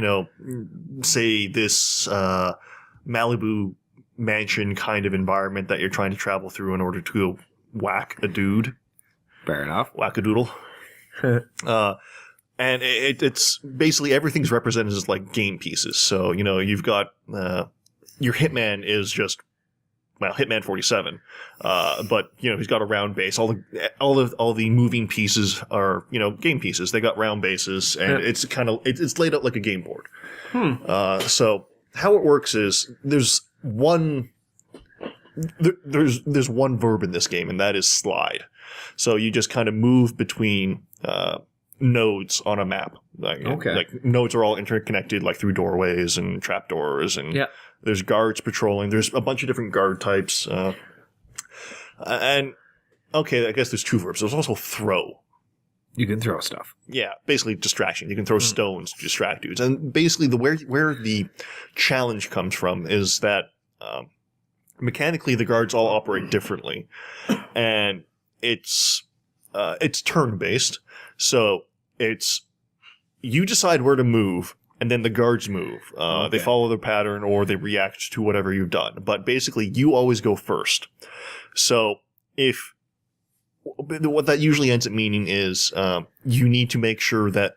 say this Malibu mansion kind of environment that you're trying to travel through in order to go whack a dude. Fair enough. Whack a doodle. And it's basically everything's represented as like game pieces. So, you've got your Hitman is just, Hitman 47. But, he's got a round base. All the moving pieces are, game pieces. They got round bases, and it's kind of, it's laid out like a game board. So how it works is there's one verb in this game, and that is slide. So you just kind of move between, nodes on a map. Like nodes are all interconnected, like through doorways and trapdoors, and there's guards patrolling. There's a bunch of different guard types. And okay, I guess there's 2 verbs. There's also throw. You can throw stuff. Yeah, basically distraction. You can throw stones to distract dudes. And basically where the challenge comes from is that mechanically the guards all operate differently. And it's it's turn-based, so it's you decide where to move, and then the guards move. They follow the pattern, or they react to whatever you've done. But basically, you always go first. So what that usually ends up meaning is you need to make sure that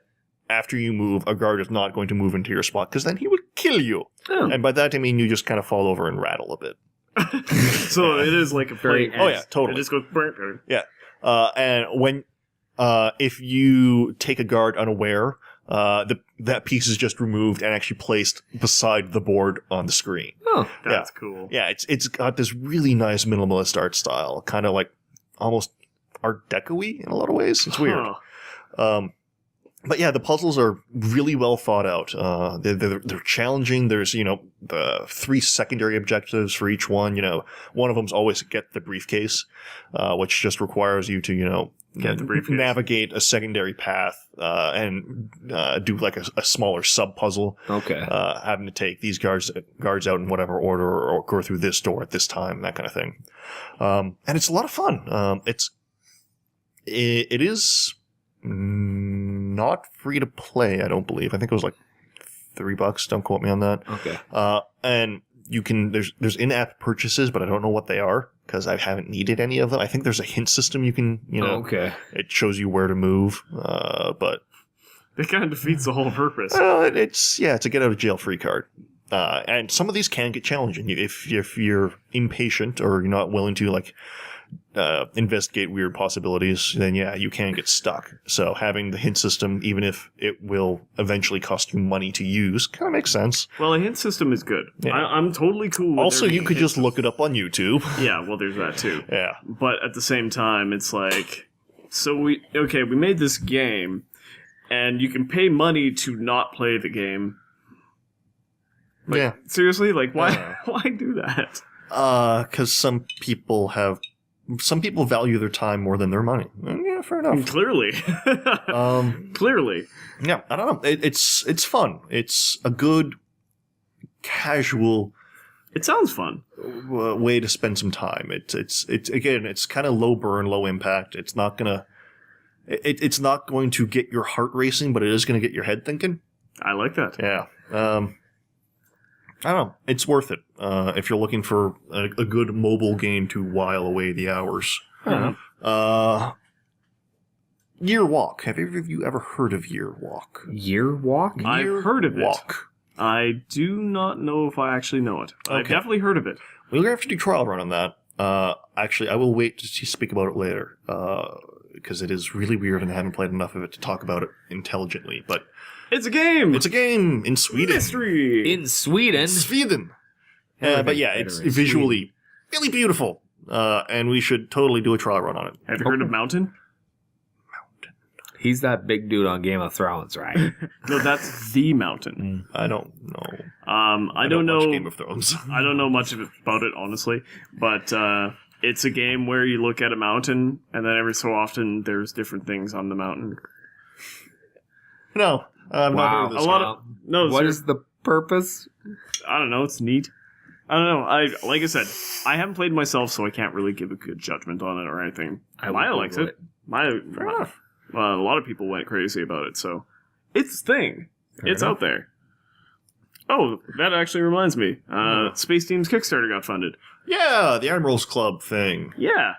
after you move, a guard is not going to move into your spot, because then he would kill you. Oh. And by that I mean you just kind of fall over and rattle a bit. So it is like a plate. Oh yeah, totally. It just goes. Yeah. And when if you take a guard unaware, that piece is just removed and actually placed beside the board on the screen. Oh, that's cool. Yeah, it's got this really nice minimalist art style, kind of like almost Art Deco-y in a lot of ways. It's weird. But yeah, the puzzles are really well thought out. They're challenging. There's, the 3 secondary objectives for each one. One of them's always get the briefcase, which just requires you to, Get the briefcase. Navigate a secondary path, and do like a smaller sub-puzzle. Okay. Having to take these guards out in whatever order, or go through this door at this time, that kind of thing. And it's a lot of fun. It is not free to play, I don't believe. I think it was like $3. Don't quote me on that. Okay. And you can there's in-app purchases, but I don't know what they are because I haven't needed any of them. I think there's a hint system you can Okay. It shows you where to move, but It kind of defeats the whole purpose. it's a get out of jail free card. And some of these can get challenging if you're impatient or you're not willing to investigate weird possibilities, then you can get stuck. So having the hint system, even if it will eventually cost you money to use, kind of makes sense. Well, a hint system is good. Yeah. I'm totally cool with Also, there you being could a just hint look it up on YouTube. system. Yeah, well, there's that too. Yeah. But at the same time, it's like, so we made this game, and you can pay money to not play the game. Seriously? Why why do that? Because some people value their time more than their money. Yeah, fair enough. Clearly. Clearly. Yeah, I don't know. It's fun. It's a good casual It sounds fun. way to spend some time. It's kind of low burn, low impact. It's not going to get your heart racing, but it is going to get your head thinking. I like that. Yeah. I don't know. It's worth it if you're looking for a good mobile game to while away the hours. Year Walk. Have either of you ever heard of Year Walk? Year Walk? I've heard of Walk. it. I do not know if I actually know it. I've definitely heard of it. We're going to have to do trial run on that. Actually, I will wait to speak about it later because it is really weird and I haven't played enough of it to talk about it intelligently. But It's a game! it's a game in Sweden. Mystery! In Sweden? Sweden. But yeah, it's visually really beautiful. And we should totally do a trial run on it. Have you heard of Mountain? He's that big dude on Game of Thrones, right? No, that's The Mountain. I don't know. I don't know. Watch Game of Thrones. I don't know much about it, honestly. But it's a game where you look at a mountain, and then every so often there's different things on the mountain. No. I've not heard of this A lot one. of What is the purpose? I don't know. It's neat. I don't know. Like I said, I haven't played myself, so I can't really give a good judgment on it or anything. Maya likes it. Fair enough. A lot of people went crazy about it, so it's a thing. It's out there. Oh, that actually reminds me. Space Team's Kickstarter got funded. Yeah, the Admirals Club thing. Yeah.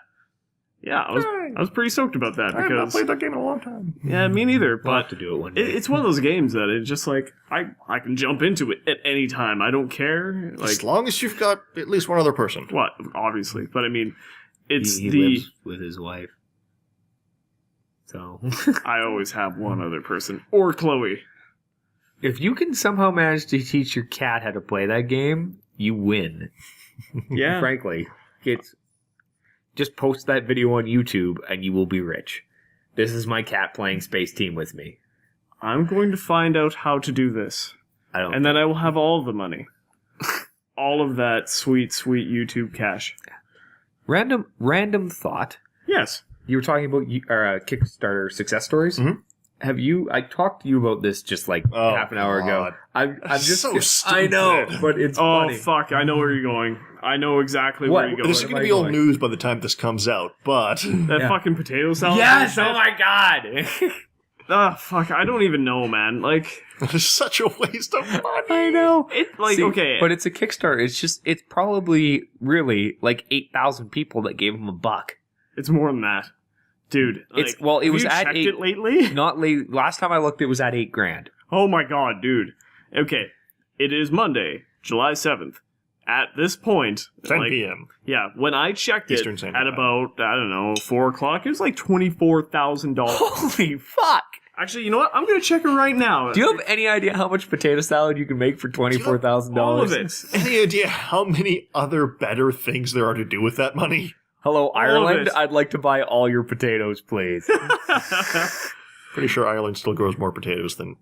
Yeah, I was pretty stoked about that I have not because played that game in a long time. yeah, me neither. We'll have But to do it one day. it's one of those games that it's just like I can jump into it at any time. I don't care. As long as you've got at least one other person. What? Obviously, but I mean, it's he the lives with his wife. So I always have one other person or Chloe. if you can somehow manage to teach your cat how to play that game, you win. Yeah, Frankly, just post that video on YouTube and you will be rich. This is my cat playing Space Team with me. I'm going to find out how to do this, and then I will have all of the money, all of that sweet, sweet YouTube cash. Random thought. Yes. You were talking about Kickstarter success stories. Mhm. have you? I talked to you about this just like half an hour ago. I'm just so stupid. I know, but it's funny. Oh fuck! I know where you're going. I know exactly where you're going. This is going to be old news by the time this comes out, but That fucking potato salad. Yes! bullshit? Oh my god! Ah, fuck! I don't even know, man. Like, it's such a waste of money. I know. okay, but it's a Kickstarter. It's probably really like 8,000 people that gave him $1. it's more than that, dude. Like, It was have you at checked 8. it lately. Not late. Last time I looked, it was at $8,000. Oh my god, dude. Okay, it is Monday, July 7th. At this point, 10 p.m. Yeah, when I checked Eastern it Standard at Time. about, I don't know, 4 o'clock, it was like $24,000. Holy fuck! Actually, you know what? I'm going to check it right now. Do you have any idea how much potato salad you can make for $24,000? All of it. Any idea how many other better things there are to do with that money? Hello, Ireland. it. I'd like to buy all your potatoes, please. Pretty sure Ireland still grows more potatoes than...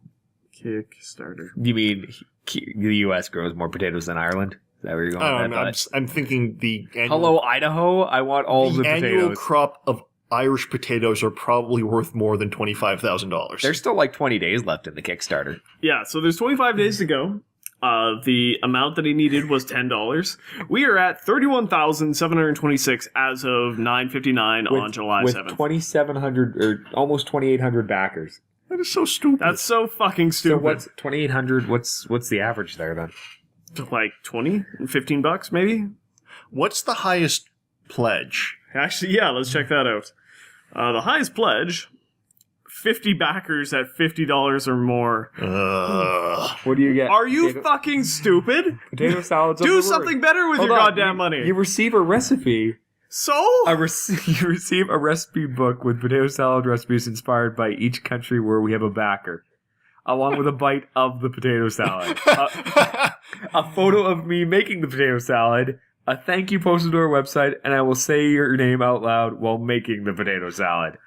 Kickstarter. You mean the U.S. grows more potatoes than Ireland? Is that where you're going with that? I'm thinking the annual... Hello, Idaho. I want all the annual potatoes. crop of Irish potatoes are probably worth more than $25,000. There's still like 20 days left in the Kickstarter. Yeah, so there's 25 days to go. The amount that he needed was $10. We are at $31,726 as of 9:59 on July 7th. With 2,700 or almost 2,800 backers. That is so stupid. That's so fucking So stupid. what's 2,800? What's the average there then? Like 20? $15 maybe? What's the highest pledge? Actually, yeah, let's check that out. The highest pledge, 50 backers at $50 or more. What do you get? Are you fucking stupid? Potato salads. Do something better with your goddamn money. You receive a recipe. So? You receive a recipe book with potato salad recipes inspired by each country where we have a backer, along with a bite of the potato salad, a photo of me making the potato salad, a thank you posted to our website, and I will say your name out loud while making the potato salad.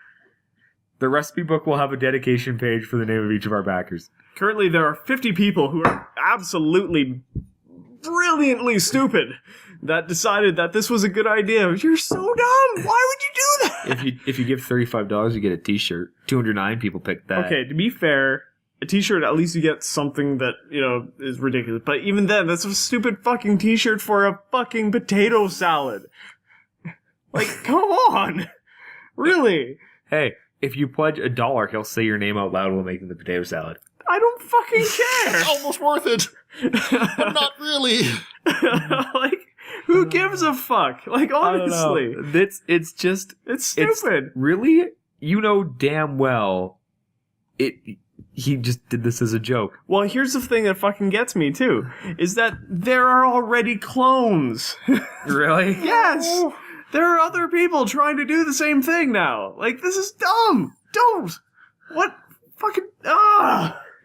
The recipe book will have a dedication page for the name of each of our backers. Currently, there are 50 people who are absolutely brilliantly stupid that decided that this was a good idea. You're so dumb. Why would you do that? If you give $35, you get a T-shirt. 209 people picked that. Okay, to be fair, a t-shirt, at least you get something that, you know, is ridiculous. But even then, that's a stupid fucking t-shirt for a fucking potato salad. Like, come on. Really? Hey, if you pledge $1, he'll say your name out loud while making the potato salad. I don't fucking care. It's almost worth it. But not really. Like, who gives a fuck? Like, honestly. It's just... It's stupid. Really? You know damn well he just did this as a joke. Well, here's the thing that fucking gets me, too, is that there are already clones. Really? Yes! There are other people trying to do the same thing now. Like, this is dumb. Don't. What? Fucking...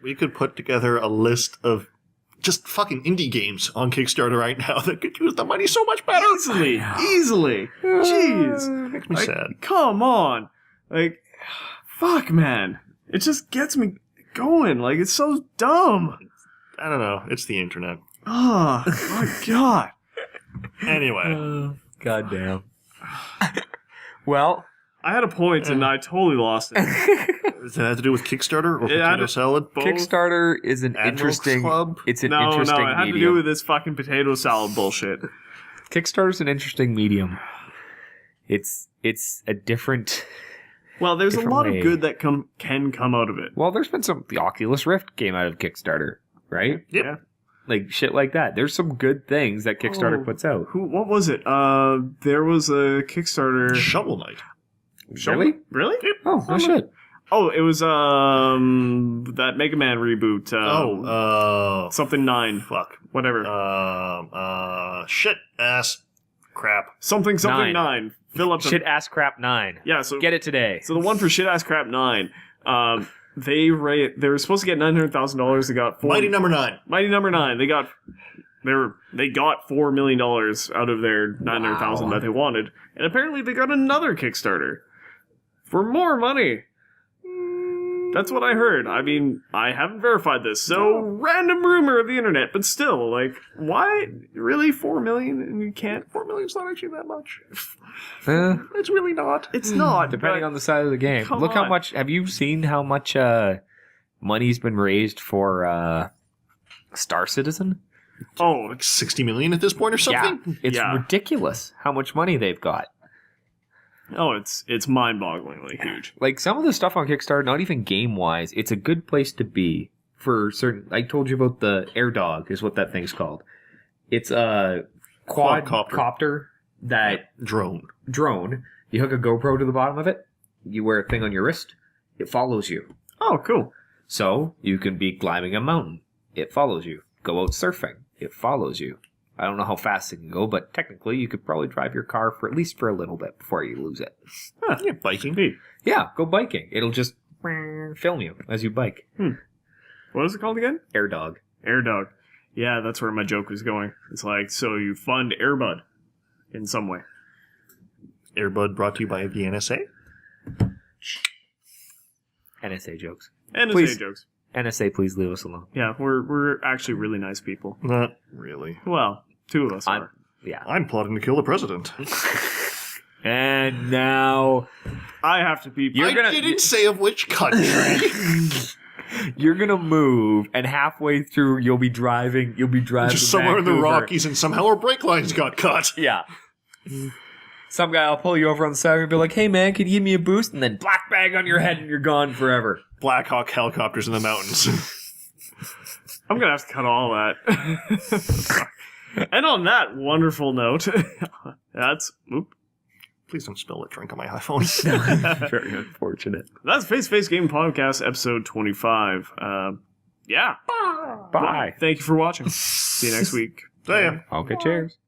We could put together a list of just fucking indie games on Kickstarter right now that could use the money so much better. Easily. Jeez. Makes me sad. Come on. Like, fuck, man. It just gets me going. Like, it's so dumb. I don't know. It's the internet. Oh, my God. Anyway. Goddamn. Well, I had a point and I totally lost it. Does that have to do with Kickstarter or It had potato to- salad? Both? Kickstarter is an Admiral's interesting... Club? It's an No, interesting it had to do medium. with this fucking potato salad bullshit. Kickstarter's an interesting medium. It's a different... Well, there's a Different lot way. of good that can come out of it. Well, there's been some... The Oculus Rift came out of Kickstarter, right? Yep. Yeah. Like, shit like that. There's some good things that Kickstarter Oh. puts out. What was it? There was a Kickstarter. Shovel Knight. Really? Really? Oh, no shit. Oh, it was that Mega Man reboot. Something 9. Fuck. Whatever. Shit ass crap. something 9. 9. Fill up the Shit ass crap 9. Yeah, so Get it today. So the one for shit ass crap 9. They were supposed to get $900,000. They got Mighty number 9. Mighty number 9. They got $4 million out of their $900,000 Wow. that they wanted, and apparently they got another Kickstarter for more money. That's what I heard. I mean, I haven't verified this, so random rumor of the internet, but still, like, why? Really? 4 million and you can't? 4 million's not actually that much. It's really not. It's not. Depending on the side of the game. Come Look how on. much, have you seen how much money's been raised for Star Citizen? Oh, Like 60 million at this point or something? Yeah. It's Yeah. ridiculous how much money they've got. oh, it's mind-bogglingly huge. Like some of the stuff on Kickstarter, not even game-wise, it's a good place to be for certain. I told you about the Air Dog is what that thing's called. It's a quadcopter that Drone. drone. You hook a GoPro to the bottom of it. You wear a thing on your wrist. It follows you. Oh, cool. So you can be climbing a mountain. It follows you. Go out surfing. It follows you. I don't know how fast it can go, but technically you could probably drive your car for at least for a little bit before you lose it. Huh. Yeah, biking. Neat. Yeah, go biking. It'll just film you as you bike. What is it called again? Air Dog. Air Dog. Yeah, that's where my joke was going. It's like, so you fund Airbud in some way. Airbud brought to you by the NSA. NSA jokes. NSA Please. jokes. NSA, please leave us alone. Yeah, we're actually really nice people. Not really. Well, two of us I'm- are. Yeah. I'm plotting to kill the president. And now I have to be. You're gonna- didn't say of which country. you're gonna move, and halfway through you'll be driving. Just somewhere in the Vancouver. Rockies, and somehow our brake lines got cut. Yeah. Some guy will pull you over on the side and be like, "Hey man, can you give me a boost?" And then black bag on your head, and you're gone forever. Black Hawk helicopters in the mountains. I'm gonna have to cut all that. And on that wonderful note, that's Please don't spill that drink on my iPhone. Very unfortunate. that's Face to Face Game Podcast episode 25. Yeah. Bye. Thank you for watching. See you next week. See ya. Okay, cheers.